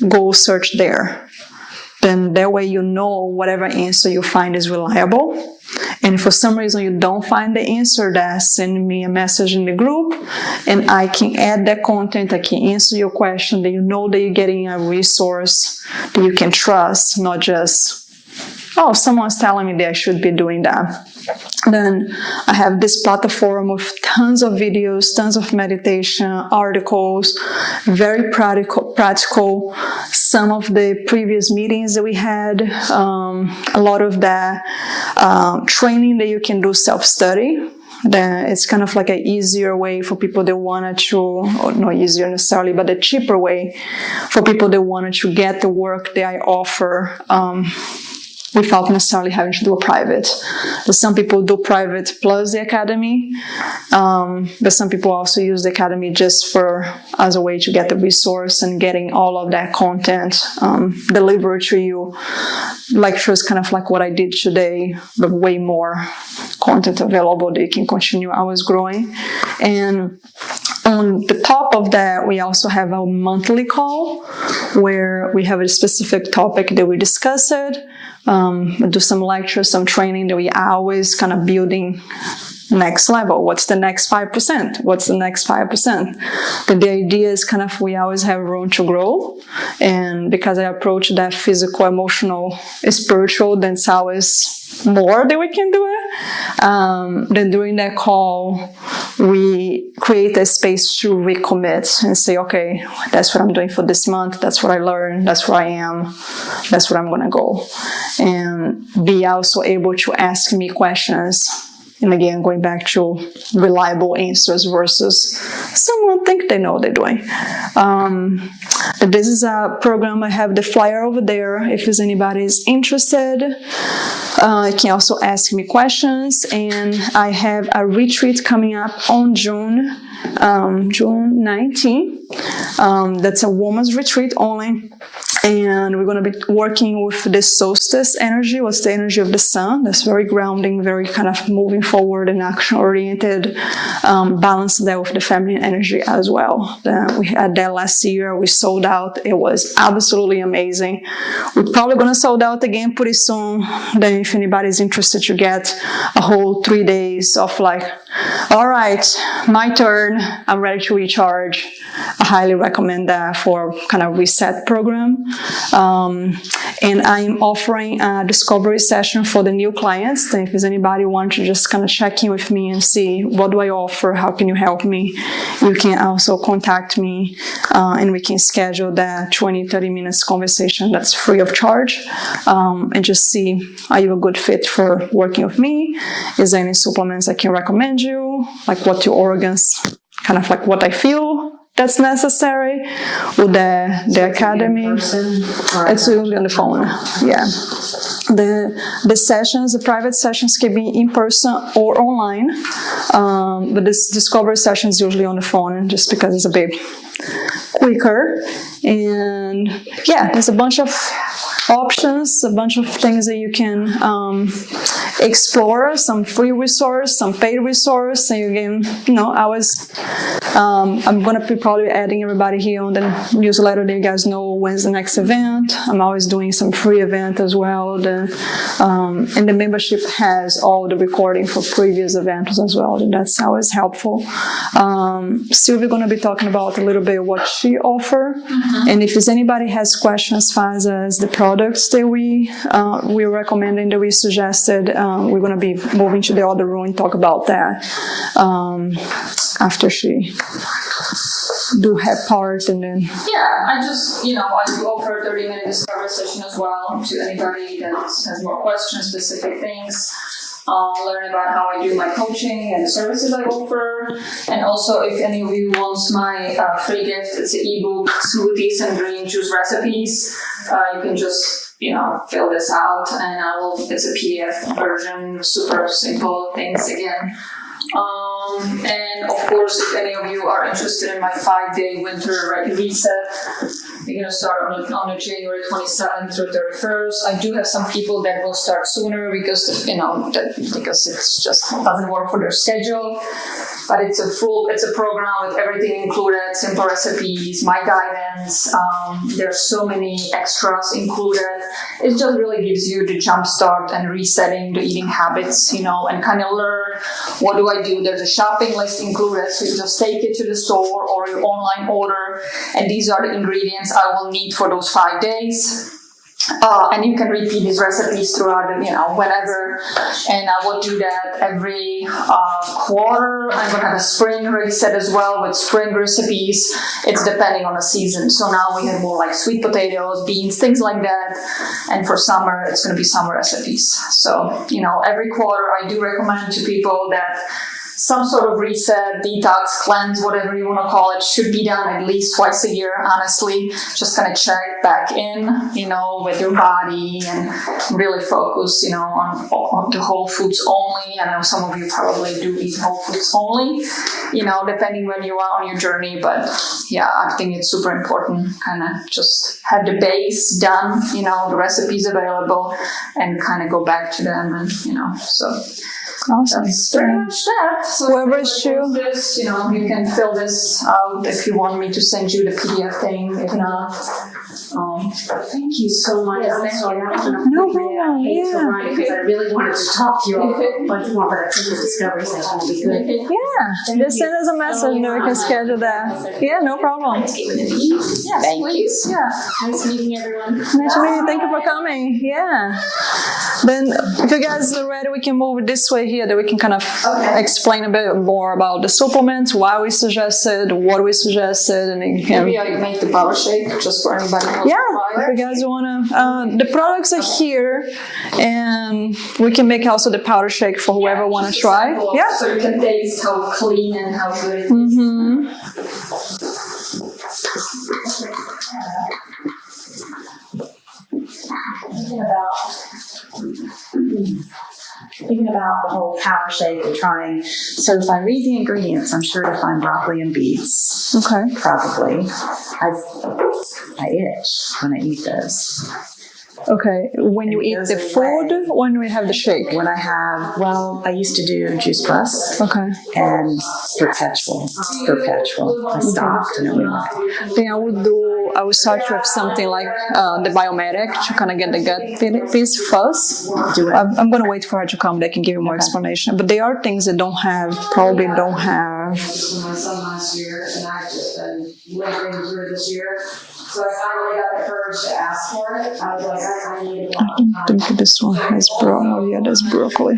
go search there. Then that way you know whatever answer you find is reliable. And if for some reason you don't find the answer, send me a message in the group and I can add that content, I can answer your question, that you know that you're getting a resource that you can trust, not just, someone's telling me that I should be doing that. Then I have this platform with tons of videos, tons of meditation, articles, very practical. Some of the previous meetings that we had, a lot of that training that you can do self-study. Then it's kind of like an easier way for people that wanted to, or not easier necessarily, but a cheaper way for people that wanted to get the work that I offer without necessarily having to do a private. But some people do private plus the academy, but some people also use the academy just as a way to get the resource and getting all of that content delivered to you. Lectures kind of like what I did today, but way more content available that you can continue always growing. And on the top of that, we also have a monthly call where we have a specific topic that we discuss it. Do some lectures, some training that we are always kind of building next level. What's the next 5%? What's the next 5%? But the idea is kind of we always have room to grow. And because I approach that physical, emotional, spiritual, then it's always more that we can do it. Then during that call, we create a space to recommit and say, okay, that's what I'm doing for this month. That's what I learned. That's where I am. That's where I'm going to go. And be also able to ask me questions. And again, going back to reliable answers versus someone think they know what they're doing. But this is a program. I have the flyer over there. If there's anybody is interested, you can also ask me questions. And I have a retreat coming up on June 19th. That's a woman's retreat only. And we're going to be working with the solstice energy. What's the energy of the sun? That's very grounding, very kind of moving forward and action-oriented. Balance that with the feminine energy as well. We had that last year. We sold out. It was absolutely amazing. We're probably going to sold out again pretty soon. Then if anybody's interested to get a whole 3 days of like, all right, my turn. I'm ready to recharge. I highly recommend that for kind of reset program. And I'm offering a discovery session for the new clients. And if there's anybody who wants to just kind of check in with me and see what do I offer, how can you help me, you can also contact me and we can schedule that 20-30 minutes conversation that's free of charge and just see, are you a good fit for working with me? Is there any supplements I can recommend you? Like what your organs, kind of like what I feel that's necessary with the academy. It's usually on the phone. Yeah. The sessions, the private sessions can be in person or online, but this discovery session is usually on the phone just because it's a bit quicker. And yeah, there's a bunch of options, a bunch of things that you can explore, some free resource, some paid resource, and you can, I'm gonna be probably adding everybody here on the newsletter that you guys know when's the next event. I'm always doing some free event as well. And the membership has all the recording for previous events as well, and that's always helpful. Sylvia gonna be talking about a little bit what she offer, and if there's anybody has questions as far as the products that we're recommending, that we suggested, we're going to be moving to the other room and talk about that after she do her part. And then I just, I do offer a 30-minute discovery session as well to anybody that has more questions, specific things. Learn about how I do my coaching and the services I offer. And also, if any of you wants my free gift, it's an ebook, Smoothies and Green Juice Recipes. You can just, fill this out, and it's a PDF version, super simple things again. And of course, if any of you are interested in my 5-day winter reset, we're going to start on January 27th through 31st. I do have some people that will start sooner because because it's just doesn't work for their schedule. But it's a program with everything included, simple recipes, my guidance. There's so many extras included. It just really gives you the jump start and resetting the eating habits, and kind of learn what do I do. There's a shopping list included, so you just take it to the store or your online order, and these are the ingredients I will need for those 5 days. And you can repeat these recipes throughout, whenever. And I will do that every quarter. I'm going to have a spring reset as well with spring recipes. It's depending on the season. So now we have more like sweet potatoes, beans, things like that. And for summer, it's going to be summer recipes. So, every quarter I do recommend to people that some sort of reset, detox, cleanse, whatever you want to call it, should be done at least twice a year, honestly. Just kind of check back in, with your body and really focus, on the whole foods only. I know some of you probably do eat whole foods only, depending when you are on your journey. But yeah, I think it's super important, kind of just have the base done, the recipes available, and kind of go back to them and, so. awesome. That's pretty much that. So Whoever if you want this, you can fill this out if you want me to send you the PDF thing. If not, Thank you so much. Yes, I'm sorry, I No problem, because I really wanted to talk to you all a bunch more, but I think the discovery session will be good. Yeah, just send us a message and we can schedule that. Yeah, no problem. yes, Thank please. Yeah. Nice meeting everyone. Nice to meet you. Thank you for coming. Yeah. Then, if you guys are ready, we can move this way here, that we can kind of explain a bit more about the supplements, why we suggested, what we suggested, and then Maybe I make the power shake just for anybody else. yeah, if you guys wanna, the products are here, and we can make also the powder shake for whoever wanna Just a try. sample, Yeah. So you can taste how clean and how good it is. Mm-hmm. Thinking about the whole power shake and trying. So if I read the ingredients, I'm sure to find broccoli and beets. Okay. Probably. I itch when I eat this. Okay. When you And it eat goes the food, away. when we have the shake. When I have, I used to do Juice Plus Okay. and Perpetual. I stopped and it went away. Then I would start with something like the Biomatic to kind of get the gut piece first. Do it. I'm going to wait for her to come. They can give you more explanation. But there are things that probably don't have. For my son last year, and I've just been living through this year. So I finally got the courage to ask for it. I was like, I need a I lot of don't time. think this one has broccoli. Oh, yeah, there's broccoli.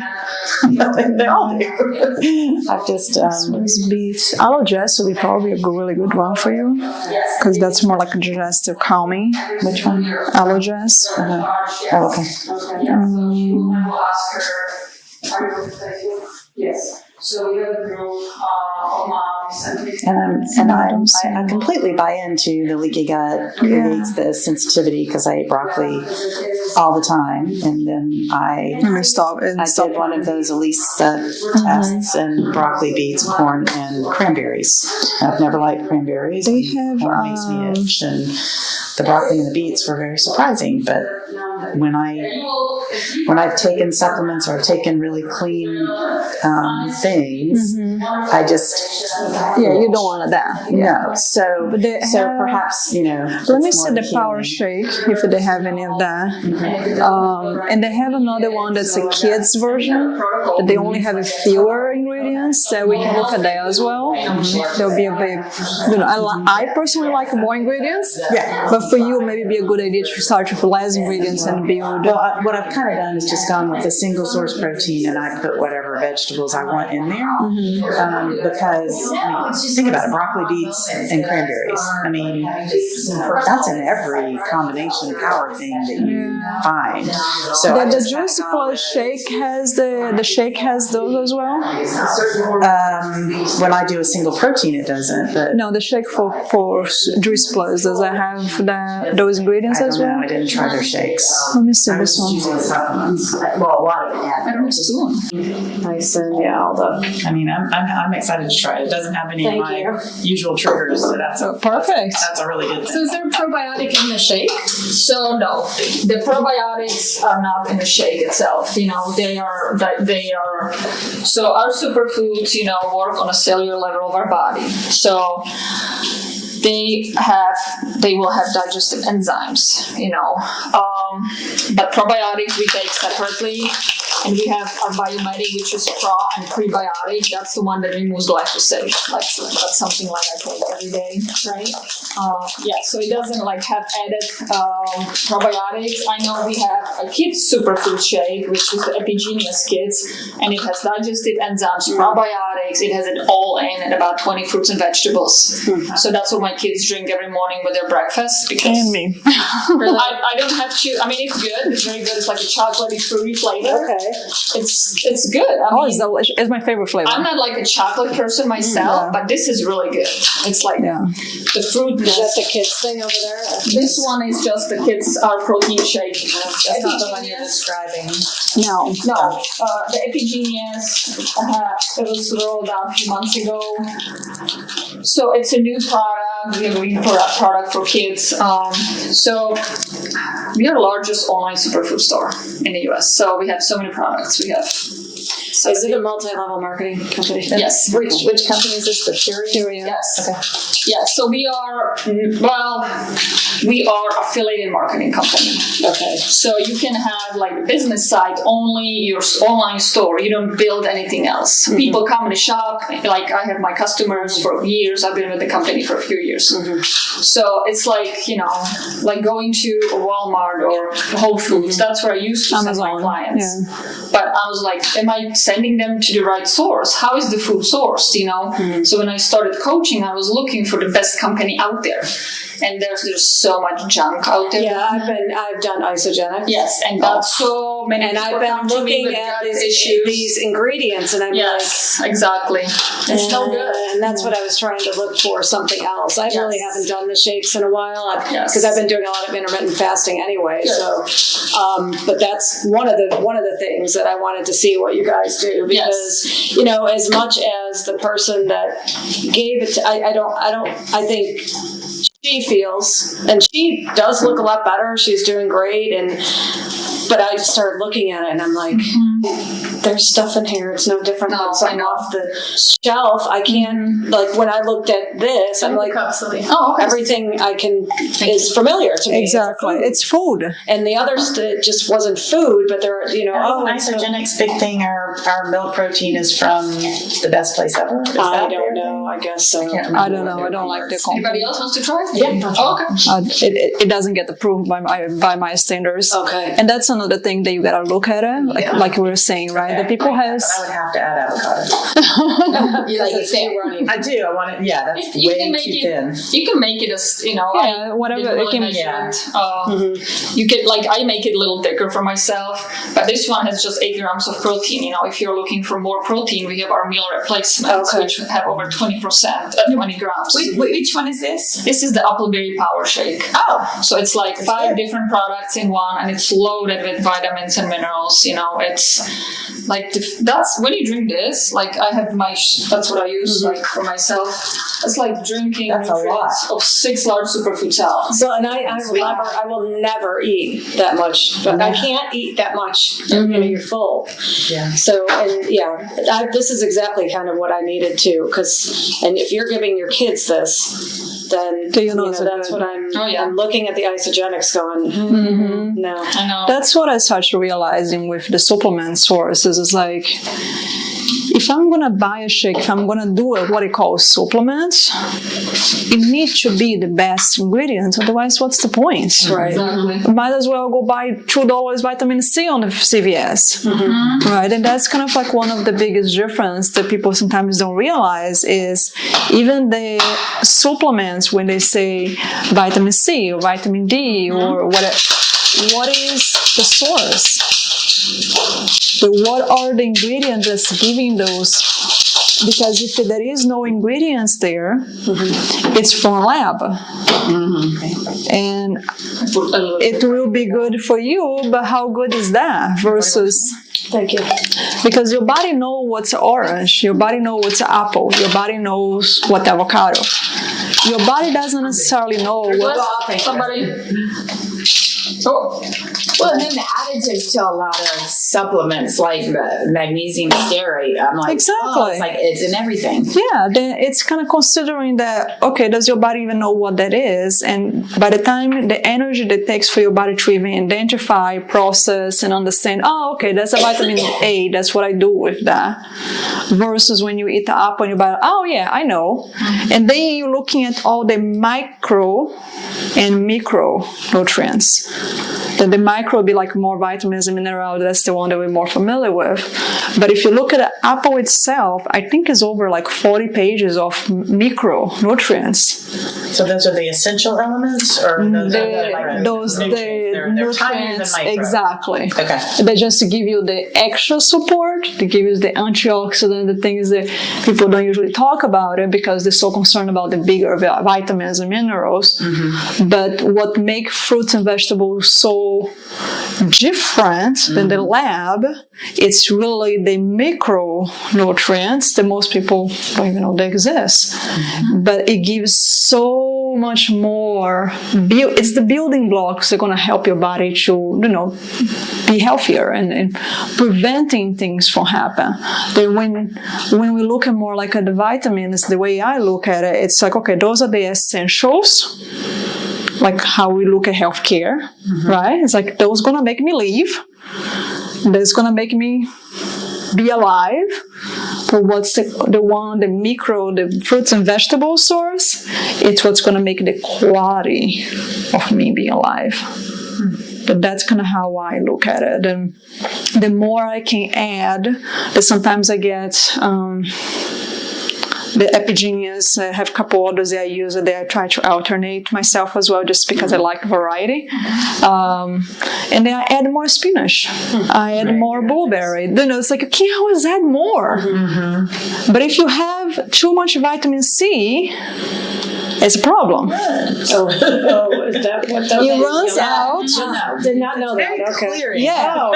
They're all there. I've just, This one's beets. Allogest will be probably a really good one for you. Because that's more like a digestive calming. which one? Allogest. Oh, okay. I will ask her. Yes. So we have a group of moms And I completely buy into the leaky gut creates the sensitivity because I eat broccoli all the time, and then I did one of those ELISA tests, and broccoli, beets, corn, and cranberries. I've never liked cranberries. They have, Corn makes me itch, and the broccoli and the beets were very surprising. But when I've taken supplements or taken really clean things, I just you don't want that. no. So But they so have- perhaps Let me it's see more the Power healing. Shake if they have any of that. And they have another one that's a kids version. That they only have fewer ingredients, so we can look at that as well. There'll be a big, I personally like more ingredients. Yeah. But for you, maybe be a good idea to start with less ingredients and build. Well, what I've kind of done is just gone with a single source protein, and I put whatever vegetables I want in there. Because think about it: broccoli, beets, and cranberries. I mean, that's in every combination power thing that you find. So I The just Juice kinda Plus shake has the shake has those as well. when I do a single protein, it doesn't. But No, the shake for Juice Plus does it have those ingredients I as don't know. well? I didn't try their shakes. Let me see I was this one. using supplements. Well, a lot of it had. I don't know what's doing. Nice and all the. I mean, I'm excited to try it. It doesn't have any of Thank my you. usual triggers, so that's Perfect. that's a really good So thing. is there a probiotic in the shake? So no, the probiotics are not in the shake itself. They are. So our superfoods, work on a cellular level of our body. So they will have digestive enzymes. But probiotics we take separately. And we have our Biomedic, which is pro and prebiotic. That's the one that removes glyphosate. That's something like I take every day, right? So it doesn't have added probiotics. I know we have a kids superfood shake, which is the Epigenius Kids, and it has digestive enzymes, probiotics. It has it all in and about 20 fruits and vegetables. So that's what my kids drink every morning with their breakfast because And me. I don't have to. I mean, it's good. It's very good. It's like a chocolatey, fruity flavor. Okay. It's good. I mean, It's delicious. It's my favorite flavor. I'm not like a chocolate person myself, but this is really good. It's like Yeah. the fruitness. Is that the kids thing over there? This one is just the kids' protein shake. That's not the one you're describing. No. No, the Epigenius, it was rolled out a few months ago. So it's a new product. We have a new product for kids. So we are the largest online superfood store in the US. So we have so many products. We have. Is it a multi-level marketing company? Yes. Which company is this? The Purity? Yes. Okay. Yes. So we are affiliated marketing company. Okay. So you can have like the business side only your online store. You don't build anything else. People come to shop. Like I have my customers for years. I've been with the company for a few years. So it's like like going to a Walmart or Whole Foods. That's where I used to send my Amazon. clients. Yeah. But I was like, am I sending them to the right source? How is the food sourced? So when I started coaching, I was looking for the best company out there. And there's so much junk out there. Yeah, I've done isogenic. Yes, and that's so many. And I've people been come to me looking with at gut these ingredients, and I'm Yes, exactly. It's no good. And that's what I was trying to look for, something else. I really Yes. haven't done the shakes in a while Yes. because I've been doing a lot of intermittent fasting anyway. Good. So, but that's one of the things that I wanted to see what you guys do because as much as the person that gave it, I think. She feels, and she does look a lot better. She's doing great, but I just started looking at it, and I'm like, there's stuff in here. It's no different No, than something I know. off the shelf. I can't like when I looked at this, I'm like, everything I can is familiar to me. Exactly. It's food. And the others it just wasn't food, but there are Isogenics big thing. Our milk protein is from the best place ever. Is I that don't their know. I guess so. I don't know. I don't like the Anybody else wants to try? Yeah. Oh, okay. it doesn't get approved by my standards. Okay. And that's another thing that you gotta look at it, like we were saying, right? The people has. I would have to add avocado. You like it thin. I do. I want it. Yeah, that's You way can make too it. thin. You can make it as Yeah, whatever, didn't really it can- measure it. You can I make it a little thicker for myself, but this one has just 8 grams of protein. If you're looking for more protein, we have our meal replacements, which have over 20% at 20 grams. Which one is this? This is the Appleberry Power Shake. Oh, So it's like 5 different products in one, and it's loaded with vitamins and minerals. It's like that's when you drink this. Like I have that's what I use like for myself. It's like drinking That's a nutrients of 6 large superfood salads. So, and I will never eat that much. But I can't eat that much. You're full. yeah. So, and this is exactly kind of what I needed too. And if you're giving your kids this, then Do you know it's a that's good- what I'm. Oh, yeah. I'm looking at the isogenics, going, no. I know. That's what I started realizing with the supplement sources. It's like, if I'm gonna buy a shake, if I'm gonna do what it calls supplements, it needs to be the best ingredient. Otherwise, what's the point? Right. Exactly. Might as well go buy $2 vitamin C on the CVS, right? And that's kind of like one of the biggest difference that people sometimes don't realize is even the supplements when they say vitamin C or vitamin D or whatever, what is the source? What are the ingredients that's giving those? Because if there is no ingredients there, it's from a lab. And it will be good for you, but how good is that versus... Thank you. Because your body knows what's orange, your body knows what's apple, your body knows what avocado. Your body doesn't necessarily know what... Somebody. Oh, Well, and then the additives to a lot of supplements like magnesium stearate. I'm like, Exactly. oh, it's like it's in everything. Yeah, then it's kind of considering that, okay, does your body even know what that is? And by the time the energy that it takes for your body to even identify, process, and understand, oh, okay, that's a vitamin A, that's what I do with that. Versus when you eat the apple and you're like, oh, yeah, I know. And then you're looking at all the micro and micro nutrients. Then the micro would be like more vitamins and minerals. That's the one that we're more familiar with. But if you look at the apple itself, I think it's over like 40 pages of micronutrients. So those are the essential elements, or those are the Those They're tinier than nutrients, micro. exactly. Okay. They just give you the extra support. They give you the antioxidant, the things that people don't usually talk about it because they're so concerned about the bigger vitamins and minerals. But what makes fruits and vegetables so different than the lab, it's really the micronutrients that most people don't even know they exist. But it gives so much more. It's the building blocks that are going to help your body to, be healthier and preventing things from happen. Then when we look at more like at the vitamins, the way I look at it, it's like, okay, those are the essentials. Like how we look at healthcare, right? It's like those gonna make me live. That's gonna make me be alive. But what's the micro, the fruits and vegetable source? It's what's gonna make the quality of me be alive. But that's kind of how I look at it. And the more I can add, that sometimes I get. The Epigenius, I have a couple others that I use that I try to alternate myself as well just because I like variety. And then I add more spinach. I add more blueberry. It's like, you can always add more. But if you have too much vitamin C, it's a problem. Is that what that It runs out. Did not know that. Okay. Clearing. Yeah. Oh,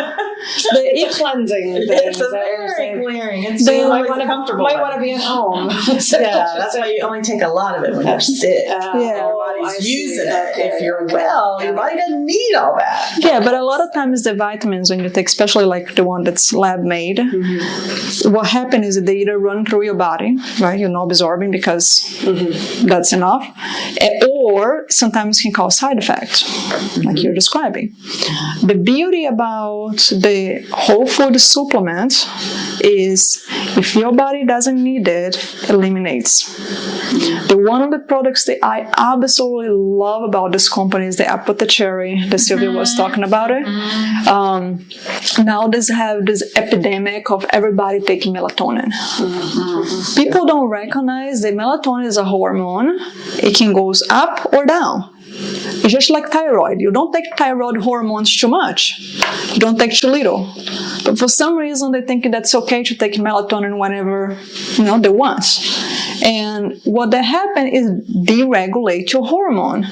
it's a cleansing thing. It's Is that what you're very saying? clearing. It's They so might comfortable. Might want to be at home. Yeah, that's why you only take a lot of it when you're sick. Yeah. Your body I always see. using it. If Okay. you're well, your body doesn't need all that. Yeah, but a lot of times the vitamins when you take, especially like the one that's lab made, what happens is they either run through your body, right? You're not absorbing because that's enough, or sometimes can cause side effects, like you're describing. The beauty about the whole food supplement is if your body doesn't need it, eliminates. One of the products that I absolutely love about this company is the Apothecary that Sylvia was talking about it. Now they have this epidemic of everybody taking melatonin. People don't recognize that melatonin is a hormone. It can go up or down. It's just like thyroid. You don't take thyroid hormones too much. You don't take too little. But for some reason, they think that's okay to take melatonin whenever they want. And what that happens is deregulate your hormone.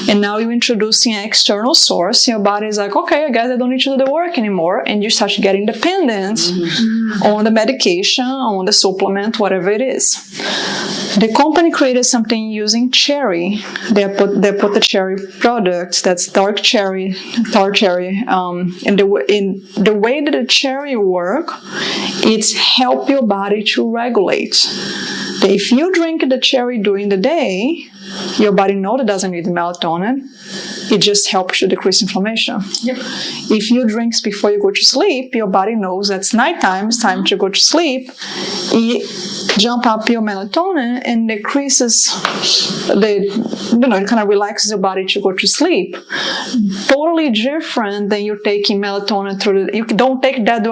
And now you're introducing an external source. Your body is like, okay, I guess I don't need to do the work anymore. And you start getting dependent on the medication, on the supplement, whatever it is. The company created something using cherry. They put the cherry product, that's tart cherry. And the way that the cherry work, it's help your body to regulate. If you drink the cherry during the day, your body knows it doesn't need the melatonin. It just helps you decrease inflammation. Yep. If you drink before you go to sleep, your body knows that's nighttime, it's time to go to sleep. It jump up your melatonin and decreases it kind of relaxes your body to go to sleep. Totally different than you taking melatonin you don't take that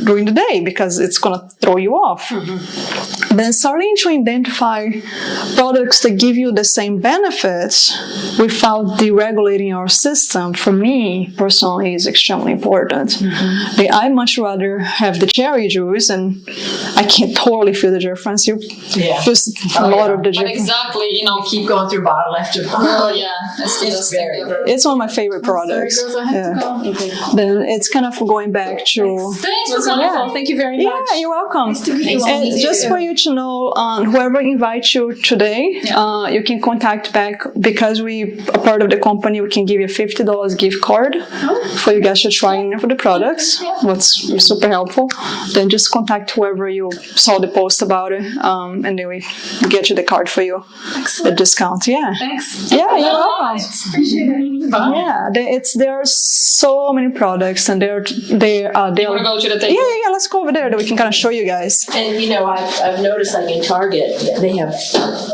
during the day because it's going to throw you off. Then starting to identify products that give you the same benefits without deregulating your system, for me personally, is extremely important. I much rather have the cherry juice, and I can totally feel the difference. You feel a lot of the But difference. exactly, Keep going through bottle after bottle. oh yeah, it's very good. It's one of my favorite products. Sorry, girls, I have to go. Okay. Then it's kind of going back to. Thanks for coming. Thank you very much. Yeah, you're welcome. Nice to meet you. And just for you to know, whoever invites you today, you can contact back because we are part of the company. We can give you a $50 gift card for you guys to try any of the products. What's super helpful. Then just contact whoever you saw the post about it, and then we get you the card for you. The discount. Yeah. Thanks. Yeah, you're welcome. Appreciate it. Yeah, there are so many products, and they're You want to go to the table? yeah. Let's go over there. That we can kind of show you guys. And I've noticed like in Target, they have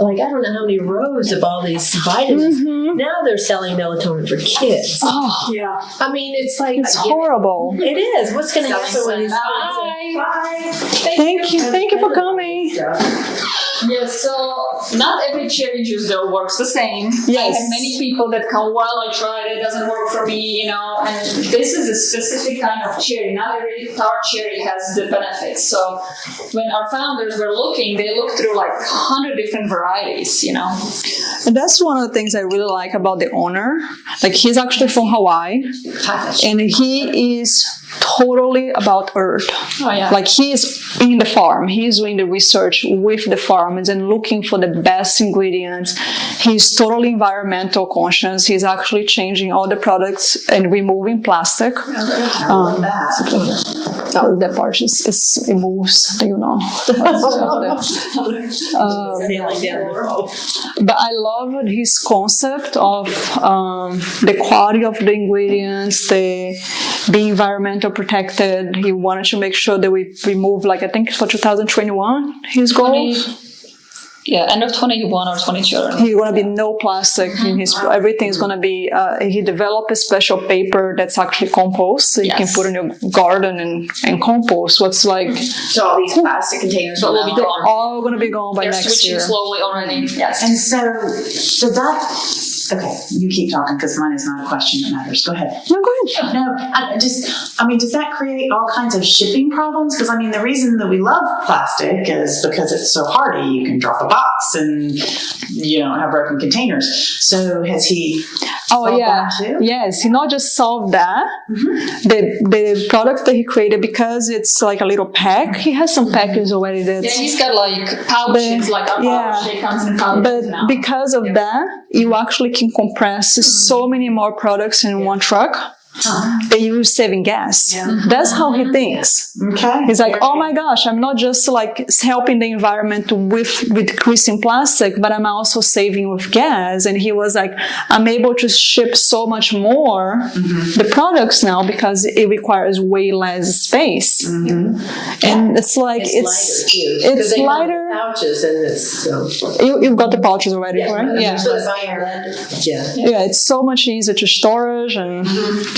like I don't know how many rows of all these vitamins. Now they're selling melatonin for kids. Oh, Yeah. I mean, it's like it's horrible. It is. What's going to happen when these? Bye. Thank you for coming. Yes, so not every cherry juice though works the same. Yes. I have many people that come, well, I tried it, doesn't work for me, and this is a specific kind of cherry. Not every tart cherry has the benefits. So when our founders were looking, they looked through like 100 different varieties, And that's one of the things I really like about the owner. Like, he's actually from Hawaii, and he is totally about earth. Oh, yeah. Like, he's in the farm. He's doing the research with the farmers and looking for the best ingredients. He's totally environmental conscious. He's actually changing all the products and removing plastic. That part it moves, But I love his concept of the quality of the ingredients, the being environmental protected. He wanted to make sure that we remove, like, I think for 2021, his goal. Yeah, end of 21 or 22. He's gonna be no plastic in his. Everything's gonna be. He developed a special paper that's actually compost, so you can put in your garden and compost. What's like So all these plastic containers So we'll be gone. all gonna be gone by They're next switching year. slowly already. Yes. And so Okay, you keep talking because mine is not a question that matters. Go ahead. No, go ahead. No, does that create all kinds of shipping problems? Because the reason that we love plastic is because it's so hardy. You can drop a box and you don't have broken containers. So has he? Oh solved yeah, that too? yes. He not just solved that. The product that he created, because it's like a little pack. He has some packages already. Yeah, That's he's got like pouches, like a pouch. It comes in pouches but now. because of that, you actually can compress so many more products in one truck. That you're saving gas. That's how he thinks. Okay. He's like, oh my gosh, I'm not just like helping the environment with decreasing plastic, but I'm also saving with gas. And he was like, I'm able to ship so much more the products now because it requires way less space. And it's like it's lighter. Pouches and it's You've got the pouches already, right? Yeah. yeah. It's so much easier to storage and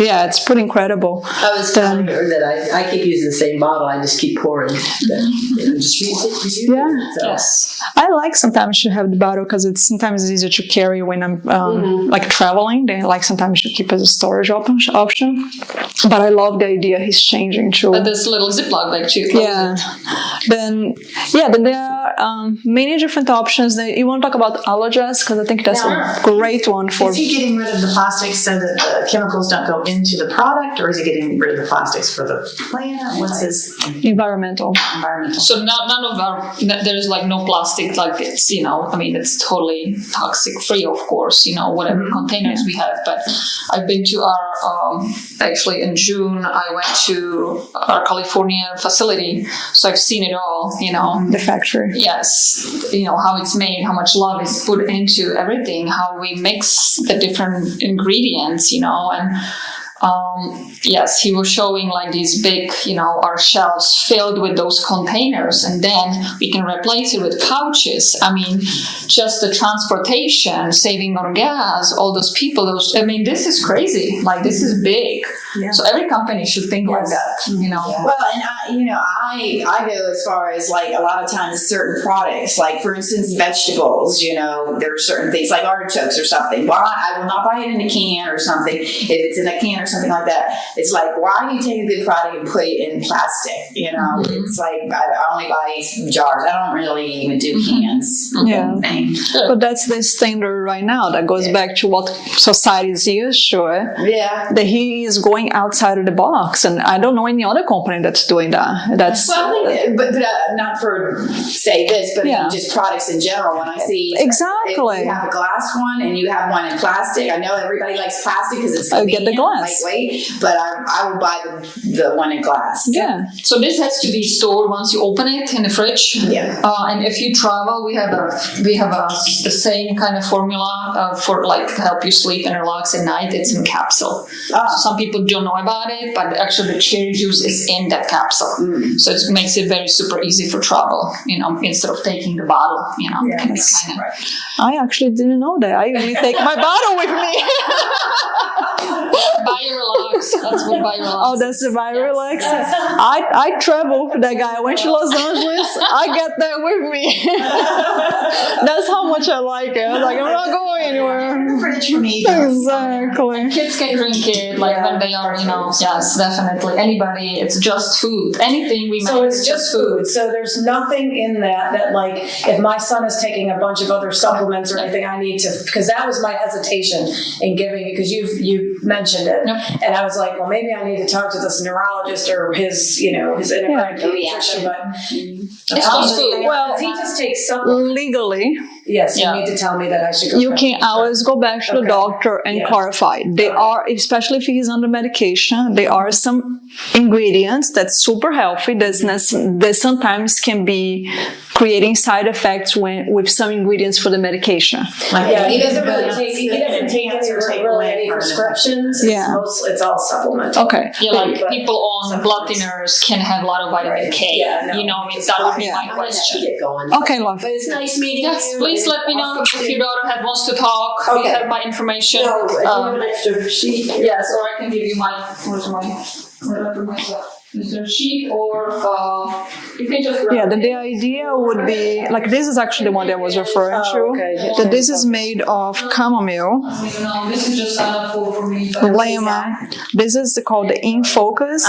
it's pretty incredible. I was telling her that I keep using the same bottle. I just keep pouring. Just use it. Yeah. So. Yes. I like sometimes to have the bottle because it's sometimes easier to carry when I'm like traveling. Then like sometimes to keep as a storage option. But I love the idea he's changing too. But this little Ziploc bag too. Then there are many different options. You want to talk about Allogest because I think that's a great one for. Is he getting rid of the plastics so that the chemicals don't go into the product, or is he getting rid of the plastics for the planet? What's his environmental? So none of our, there's like no plastic like it's, it's totally toxic free, of course, whatever containers we have. But I've been to our, actually in June, I went to our California facility. So I've seen it all, The factory. Yes, how it's made, how much love is put into everything, how we mix the different ingredients, and yes, he was showing like these big, our shelves filled with those containers, and then we can replace it with pouches. Just the transportation, saving on gas, all those people, this is crazy. Like, this is big. Yeah. So every company should think like that, Well, and I go as far as like a lot of times certain products, like for instance, vegetables, there are certain things like artichokes or something. Why I will not buy it in a can or something. If it's in a can or something like that, it's like, why do you take a good product and put it in plastic? It's like I only buy jars. I don't really even do cans. Yeah, but that's the standard right now. That goes back to what society is used to. Yeah, that he is going outside of the box, and I don't know any other company that's doing that. That's well, I think but not for say this, but just products in general. When I see exactly, if you have a glass one and you have one in plastic. I know everybody likes plastic because it's convenient, get the glass, lightweight, but I will buy the one in glass. Yeah. So this has to be stored once you open it in the fridge. Yeah. And if you travel, we have the same kind of formula for like to help you sleep and relax at night. It's in capsule. So some people don't know about it, but actually the cherry juice is in that capsule. So it makes it very super easy for travel, instead of taking the bottle, I actually didn't know that. I usually take my bottle with me. Bio-Relax. That's what Bio-Relax. Oh, that's the Bio-Relax. I travel with that guy. I went to Los Angeles. I get that with me. That's how much I like it. I was like, I'm not going anywhere. fridge for me? Exactly. Kids can drink it when they are, yes, definitely. Anybody, it's just food. Anything we make, So it's just food. So there's nothing in that like if my son is taking a bunch of other supplements or anything, I need to, because that was my hesitation in giving it, because you mentioned it, and I was like, well, maybe I need to talk to this neurologist or his integrated pediatrician, but it's just food. Well, he just takes supplements. Legally, Yes, you need to tell me that I should go. you can always go back to the doctor and clarify. There are, especially if he's under medication, there are some ingredients that's super healthy that sometimes can be creating side effects with some ingredients for the medication. He doesn't really take any prescriptions. It's all supplemental. Okay. Yeah, like people on blood thinners can have a lot of vitamin K. That would be my question. Get going. Okay, love. But it's nice meeting you. Yes, please let me know if your daughter wants to talk. Okay. You have my information. No, I have an extra sheet here. Yes, or I can give you my. Where's my? Mr. Sheet, or you can just Yeah, the idea would be like this is actually the one that I was referring to. That this is made of chamomile, this is just for me. lemon. This is called the In Focus.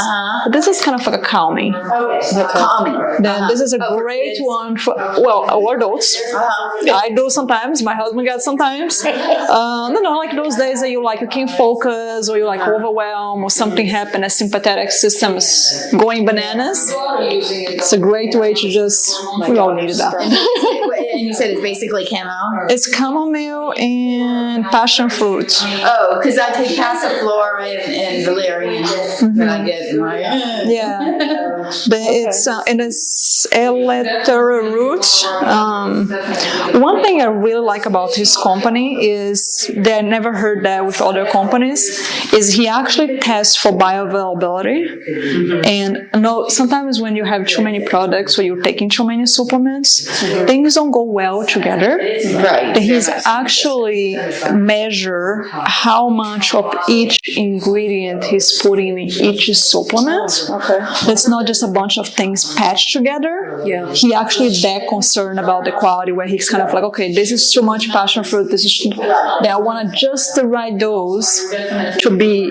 This is kind of like a calming. Calming. Then this is a great one for or adults. I do sometimes. My husband gets sometimes. Like those days that you can't focus or you overwhelmed or something happened. A sympathetic system is going bananas. It's a great way to just. We all needed that. And you said it's basically camo? It's chamomile and passion fruit. Oh, because I take Passiflora and valerian that I get in my Yeah, it's elater root. One thing I really like about his company is that I never heard that with other companies. Is he actually tests for bioavailability? And sometimes when you have too many products or you're taking too many supplements, things don't go well together. Right. That he's actually measure how much of each ingredient he's putting in each supplement. Okay. It's not just a bunch of things patched together. Yeah. He actually is that concerned about the quality where he's kind of like, okay, this is too much passion fruit. This is that I want just the right dose to be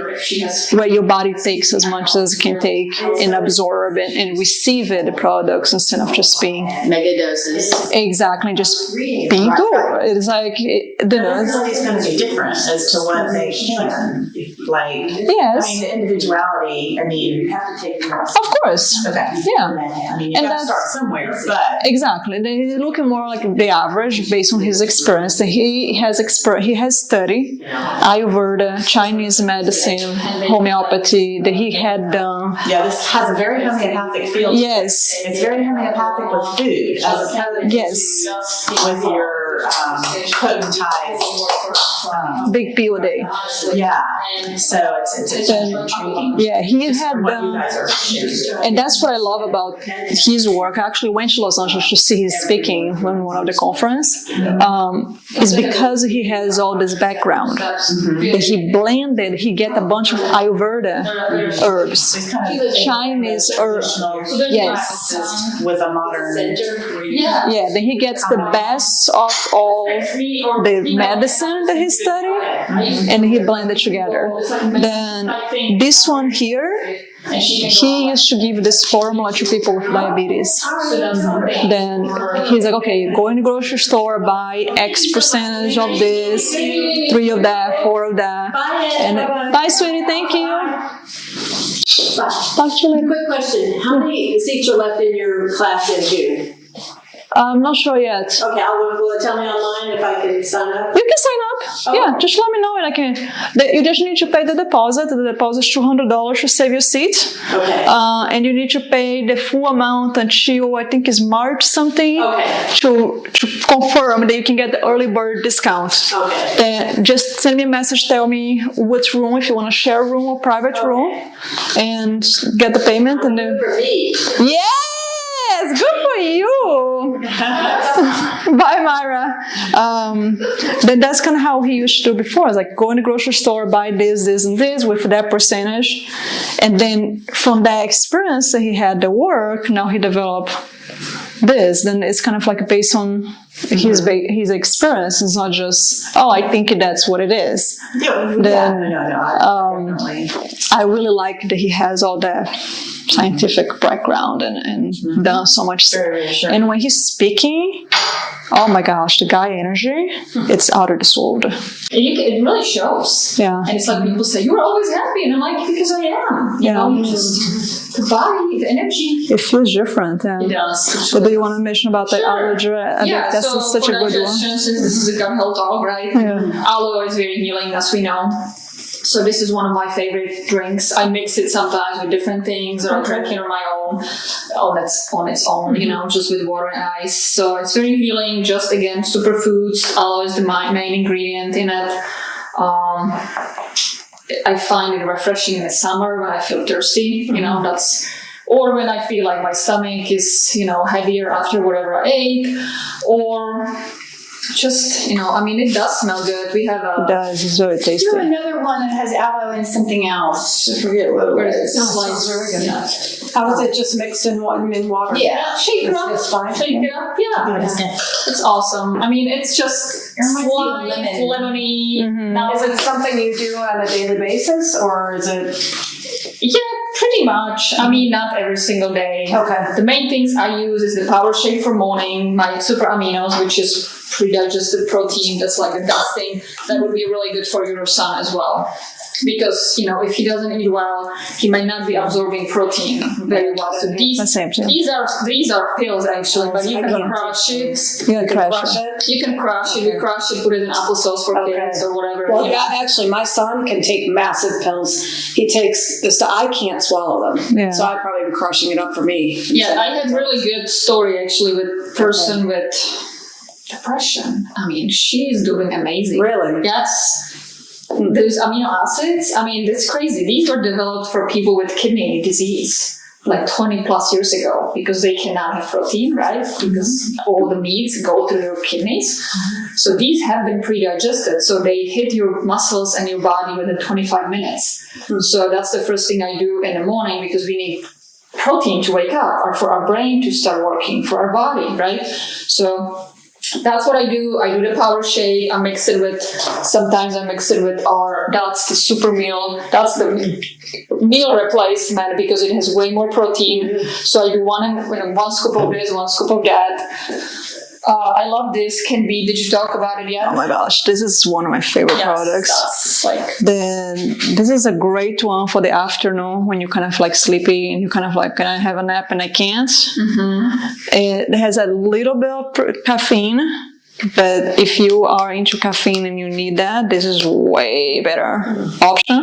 where your body takes as much as it can take and absorb it and receive it, the products, instead of just being mega doses. Exactly, just being good. It's like it's always going to be different as to what they can. Yes. The individuality, you have to take the rest. Of course. Okay. Yeah. You got to start somewhere, but. Exactly. He's looking more like the average based on his experience. He has studied Ayurveda, Chinese medicine, homeopathy that he had done. Yeah, this has a very homeopathic feel. Yes. It's very homeopathic with food, as opposed to with your cotton ties. Big peel day. Yeah. So it's intriguing. Yeah, he Just had from what you guys are and that's what I love about his work. I actually went to Los Angeles to see him speaking in one of the conference. Is because he has all this background. That he blended, he get a bunch of Ayurveda herbs, Chinese herbs. Yes. With a modern. Yeah, then he gets the best of all the medicine that he studied, and he blended together. Then this one here, he used to give this formula to people with diabetes. Then he's like, okay, go in the grocery store, buy X percentage of this, 3 of that, 4 of that. And bye, sweetie, thank you. Talk to you later. Quick question. How many seats are left in your class in June? I'm not sure yet. Okay, will it tell me online if I can sign up? You can sign up. Yeah, just let me know and I can. You just need to pay the deposit. The deposit is $200 to save your seat. Okay. And you need to pay the full amount until I think it's March something. Okay. To confirm that you can get the early bird discount. Okay. Then just send me a message. Tell me which room, if you want to share a room or private room, and get the payment and then. For me. Yes, good for you. Bye, Myra. Then that's kind of how he used to do before. It's like go in the grocery store, buy this, this, and this with that percentage. And then from that experience that he had the work, now he developed this. Then it's kind of like based on his experience. It's not just, I think that's what it is. I really like that he has all that scientific background and done so much. Sure. And when he's speaking, oh my gosh, the guy energy, it's out of this world. It really shows. Yeah. And it's like people say, you're always happy. And I'm like, because I am. You know, the body, the energy. It feels different. Yeah. It does. So do you want to mention about the allergy? I think that's so such a good one. Since this is a gut health talk, right? Yeah. Aloe is very healing, as we know. So this is one of my favorite drinks. I mix it sometimes with different things, or I drink it on my own. That's on its own, just with water and ice. So it's very healing. Just again, superfoods. Aloe is the main ingredient in it. I find it refreshing in the summer when I feel thirsty. Or when I feel like my stomach is, heavier after whatever I ate, or just, I mean, it does smell good. We have It does. It's very tasty. Do another one that has aloe and something else. I forget what it was. slices. Yeah. How is it just mixed in water? Yeah. Shake it up. It's fine. Shake it up. Yeah. It's awesome. I mean, it's just reminds me of slight, lemon. lemony. Now, Is it something you do on a daily basis, or is it? yeah, pretty much. I mean, not every single day. Okay. The main things I use is the Power Shake for morning, my super aminos, which is pre-digested protein. That's like a dusting. That would be really good for your son as well. Because, if he doesn't eat well, he might not be absorbing protein very well. So The same thing. these are pills actually, but you can crush it. You can crush it. You can crush it. You crush it, put it in applesauce for kids or whatever. Well, yeah, actually, my son can take massive pills. He takes this. I can't swallow them, Yeah. so I'd probably be crushing it up for me. Yeah, I had really good story actually with person with depression. I mean, she's doing amazing. Really? Yes. Those amino acids, I mean, it's crazy. These were developed for people with kidney disease like 20 plus years ago because they cannot have protein, right? Because all the meats go through your kidneys. So these have been pre-digested. So they hit your muscles and your body within 25 minutes. So that's the first thing I do in the morning because we need protein to wake up or for our brain to start working, for our body, right? So that's what I do. I do the Power Shake. Sometimes I mix it with that's the super meal. That's the meal replacement because it has way more protein. So I do one scoop of this, one scoop of that. I love this. Did you talk about it yet? Oh my gosh, this is one of my favorite products. That's like This is a great one for the afternoon when you're kind of like sleepy and you kind of like, can I have a nap and I can't? It has a little bit of caffeine, but if you are into caffeine and you need that, this is way better option.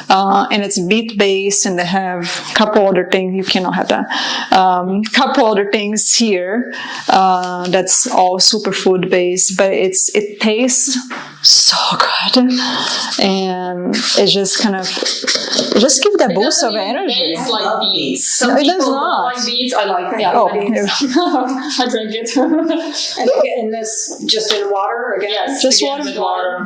And it's beet based, and they have a couple other things. You cannot have that. Couple other things here that's all superfood based, but it tastes so good, and it just gives that boost of energy. It's like beets. Some No, it does people not. don't like beets. I like them. Oh, I drink it. And this just in water again? Yes, Just again, water? with water.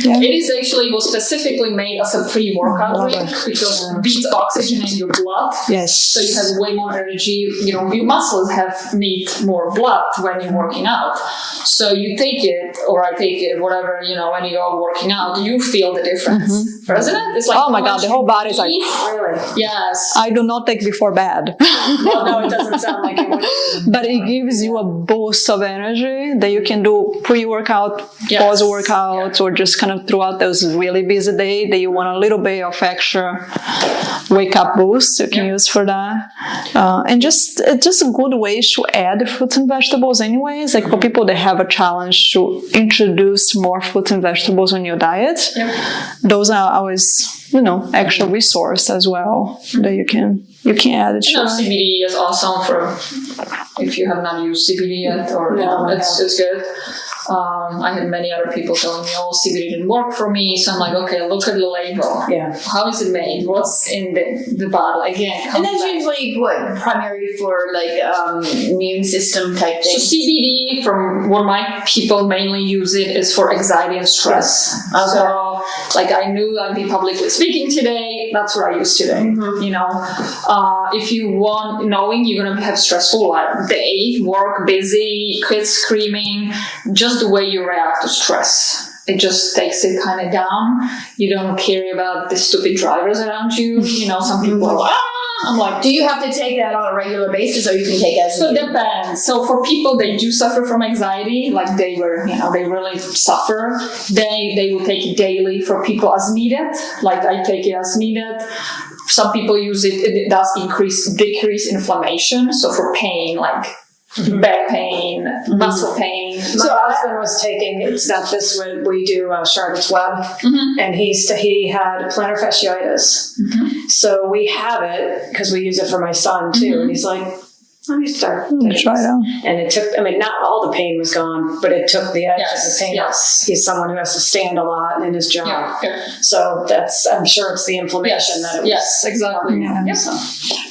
Yeah. It is actually was specifically made as a pre-workout drink because beets oxygen in your blood. Yes. So you have way more energy. Your muscles need more blood when you're working out. So you take it, or I take it, whatever, when you go working out, you feel the difference. Isn't it? It's like, Oh my God, the whole body's like, Really? yes. I do not take before bed. Well, no, it doesn't sound like it would. But it gives you a boost of energy that you can do pre-workout, Yes. post-workout, or just kind of throughout those really busy day that you want a little bit of extra wake-up boost you can use for that. And it's just a good way to add fruits and vegetables anyways. Like for people that have a challenge to introduce more fruits and vegetables on your diet, those are always, extra resource as well that you can add it to. CBD is awesome for if you have not used CBD yet, or it's good. I had many other people telling me, CBD didn't work for me. So I'm like, okay, look at the label. Yeah. How is it made? What's in the bottle? Again, And that's usually primary for immune system type so things. CBD, from what my people mainly use it, is for anxiety and stress. So, I knew I'd be publicly speaking today. That's what I use today. If you want, knowing you're gonna have stressful day, work, busy, kids screaming, just the way you react to stress. It just takes it kind of down. You don't care about the stupid drivers around you. Some people are like, I'm like, Do you have to take that on a regular basis, or you can take as so it needed? depends. So for people that do suffer from anxiety, like they really suffer, they will take it daily. For people as needed, like I take it as needed. Some people use it. It does decrease inflammation. So for pain, like back pain, muscle pain. My husband was taking, it's not this one, we do Charlotte's Web, and he had plantar fasciitis. So we have it because we use it for my son too. And he's like, let me start. Try it out. And it took, I mean, not all the pain was gone, but it took the edge of the pain. Yes. He's someone who has to stand a lot in his job. Yeah. So that's, I'm sure it's the inflammation that it was. Yes, exactly. Yeah. Yep.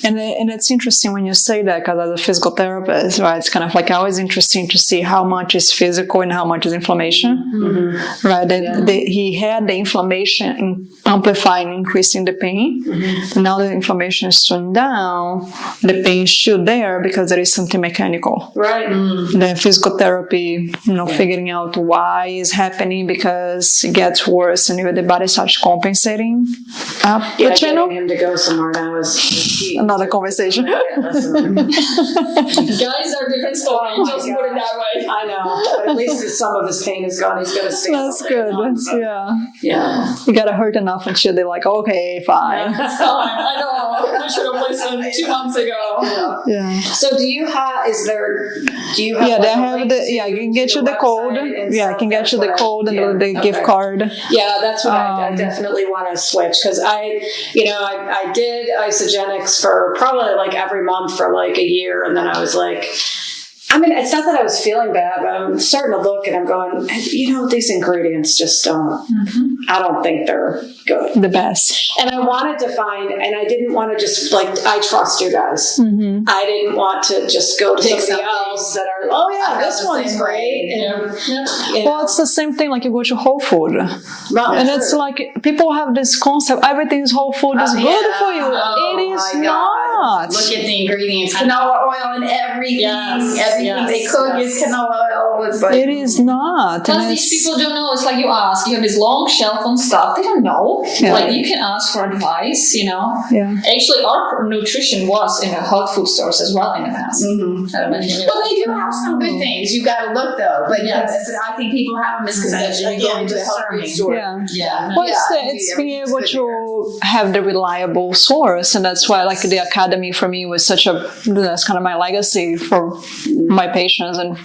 And it's interesting when you say that, because as a physical therapist, right, it's kind of like always interesting to see how much is physical and how much is inflammation, right? He had the inflammation amplifying, increasing the pain. And now the inflammation is turned down, the pain is still there because there is something mechanical. Right. The physical therapy, figuring out why it's happening, because it gets worse and even the body starts compensating up the channel. Getting him to go somewhere now is Another conversation. Guys are different story. Just put it that way. I know, but at least some of his pain is gone. He's going to stay. That's good. Yeah. Yeah. You gotta hurt enough until they're like, okay, fine. It's fine. I know. I should have listened 2 months ago. Yeah. So do you have Yeah, like, they a have link I can get to you the your code. website and Yeah, I stuff? can get That's you the what code and yeah, the gift okay. card. Yeah, that's what I definitely want to switch, because I did Isogenics for probably like every month for like a year, and then I was like, I mean, it's not that I was feeling bad, but I'm starting to look and I'm going, these ingredients just don't, I don't think they're good. The best. And I wanted to find, and I didn't want to just I trust you guys. Mm-hmm. I didn't want to just go to somebody something. else that are, oh yeah, I this have the one's same great. way. And, Well, it's the same thing like you go to Whole Food. Well, And it's like people have this concept, everything is Whole Food is good for you. Oh, It is my God. not. Look at the ingredients. Canola oil and everything. Yes, Everything they cook is canola oil. It's like, It is not. Plus, And these it's- people don't know. It's like you ask, you have this long shelf on stuff. They don't know. Yeah. Like you can ask for advice. Yeah. Actually, our nutrition was in the health food stores as well in the past. I don't know if you knew. well, they do have some good things. You got to look though. But Yes. I think people have a misconception. You go into the health food store. Yeah. Yeah. Well, Yeah, it's yeah, being able it's to have the reliable source, and that's why, like, the academy for me was that's kind of my legacy for my patients and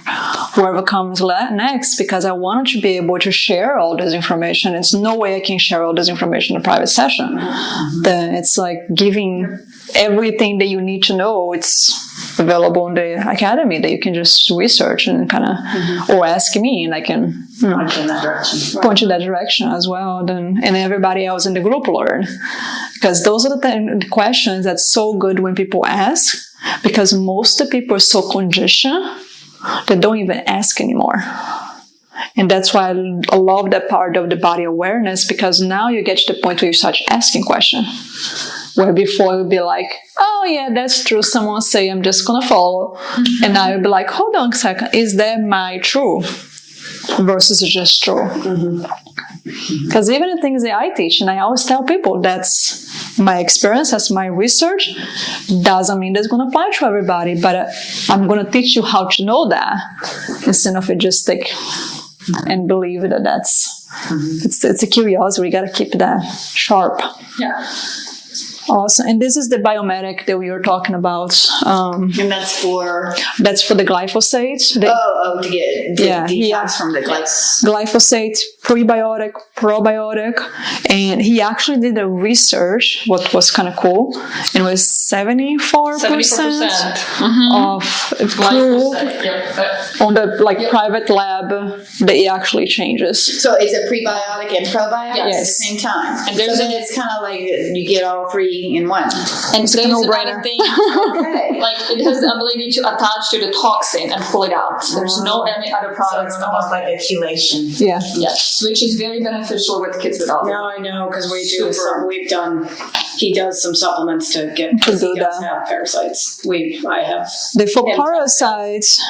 whoever comes next, because I wanted to be able to share all this information. It's no way I can share all this information in a private session. It's like giving everything that you need to know. It's available in the academy that you can just research and kind of, or ask me, and I can Point in that direction. point in that direction as well. And everybody else in the group learn, because those are the questions that's so good when people ask, because most of the people are so conditioned they don't even ask anymore. And that's why I love that part of the body awareness, because now you get to the point where you start asking questions. Where before it would be like, oh yeah, that's true. Someone say I'm just gonna follow. And now you'd be like, hold on a second, is that my true versus just true? Because even the things that I teach, and I always tell people that's my experience, that's my research, doesn't mean that's gonna apply to everybody, but I'm gonna teach you how to know that instead of it just stick and believe that that's it's a curiosity. We gotta keep that sharp. Yeah. Awesome. And this is the biomedic that we were talking about. And that's for That's for the glyphosate. to get Yeah, detox yeah. from the Glyphosate, prebiotic, probiotic. And he actually did a research, what was kind of cool. It was 74% 74%. of proof Yep. on the private lab that it actually changes. So it's a prebiotic and probiotic at the Yes. same time. And So there's then it's kind of like you get all three in one. And It's a there's no-brainer. another thing, Okay. like it has the ability to attach to the toxin and pull it out. There's no any other products. like a chelation. Yeah. Yes, which is very beneficial with kids with autism. No, I know, because Super. he does some supplements to get, because do he does that. have parasites. I have. For Yeah. parasites,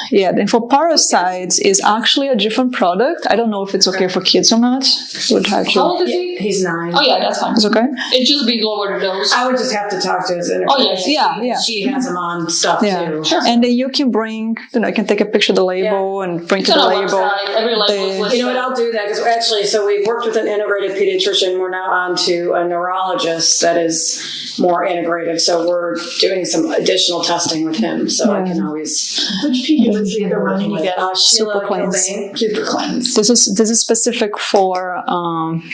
for parasites is actually a different product. I don't know if it's okay for kids or not. Would have How to. old is he? He's 9. Oh yeah, that's fine. It's okay. It just be lower dose. I would just have to talk to his interview. Oh, yes. Yeah. She has him on stuff Yeah. too. Sure. And then you can bring, you can take a picture of the label and bring It's to on the our label. website. Every label is The- listed. You know what, I'll do that, because actually, so we've worked with an integrated pediatrician. We're now on to a neurologist that is more integrative. So we're doing some additional testing with him. So I can always. Which pediatric was the other one you get? Sheila Super cleanse. Cobain. Super cleanse. This is specific for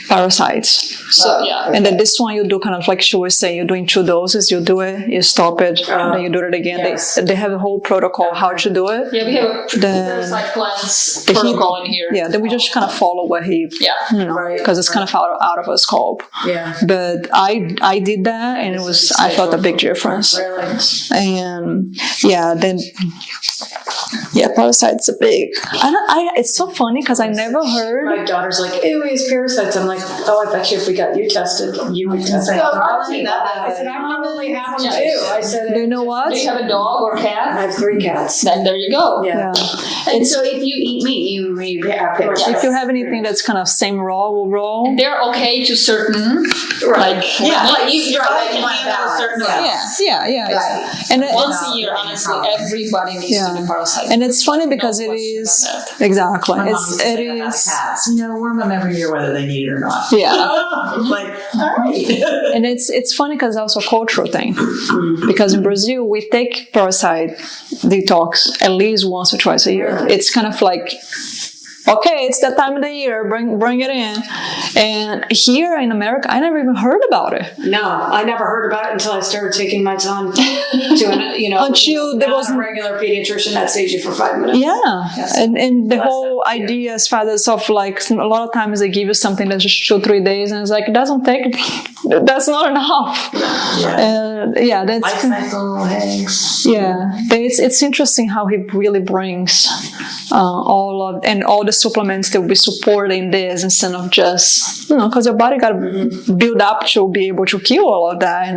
parasites. So yeah. And then this one you do kind of like she was saying, say you're doing 2 doses, you do it, you stop it, then you do it again. yes. They have a whole protocol how to do it. Yeah, we have a Then- parasite cleanse The protocol in here. Yeah, then we just kind of follow what he, Yeah. because it's kind of out of our scope. Yeah. But I did that, and I felt a big difference. Really? And then parasites are big. It's so funny because I never heard. My daughter's like, ew, he has parasites. I'm like, oh, I bet you if we got you tested, you would test. Say, I said, I probably have them too. I said, Do you know what? Do you have a dog or I cat? have 3 cats. Then there you go. Yeah. And so if you eat meat, you have parasites. If you have anything that's kind of same raw, They're okay to certain, like, Yeah, limits. like you're right, you Like can handle a certain balance. amount. yeah. And Once a year, honestly, everybody needs to do parasite. and it's funny because No it question is about that. exactly My mom used to it say about is cats. Worm them every year whether they need it or not. yeah. It's like, all right. And it's funny because it's also a cultural thing. Because in Brazil, we take parasite detox at least once or twice a year. It's kind of like, okay, it's that time of the year, bring it in. And here in America, I never even heard about it. No, I never heard about it until I started taking my son to Until there not wasn't- a regular pediatrician that sees you for 5 minutes. Yeah, and the whole idea as far as of like a lot of times they give you something that's just 2-3 days, and it's like it doesn't take. That's not enough. That's Life cycle eggs. but it's interesting how he really brings all the supplements that will be supporting this instead of just because your body got to build up to be able to kill all of that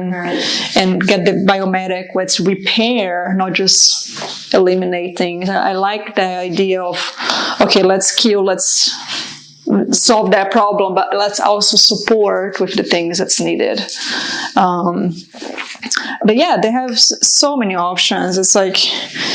and get the biomedic, what's repair, not just eliminate things. I like the idea of okay, let's solve that problem, but let's also support with the things that's needed. But yeah, they have so many options. It's like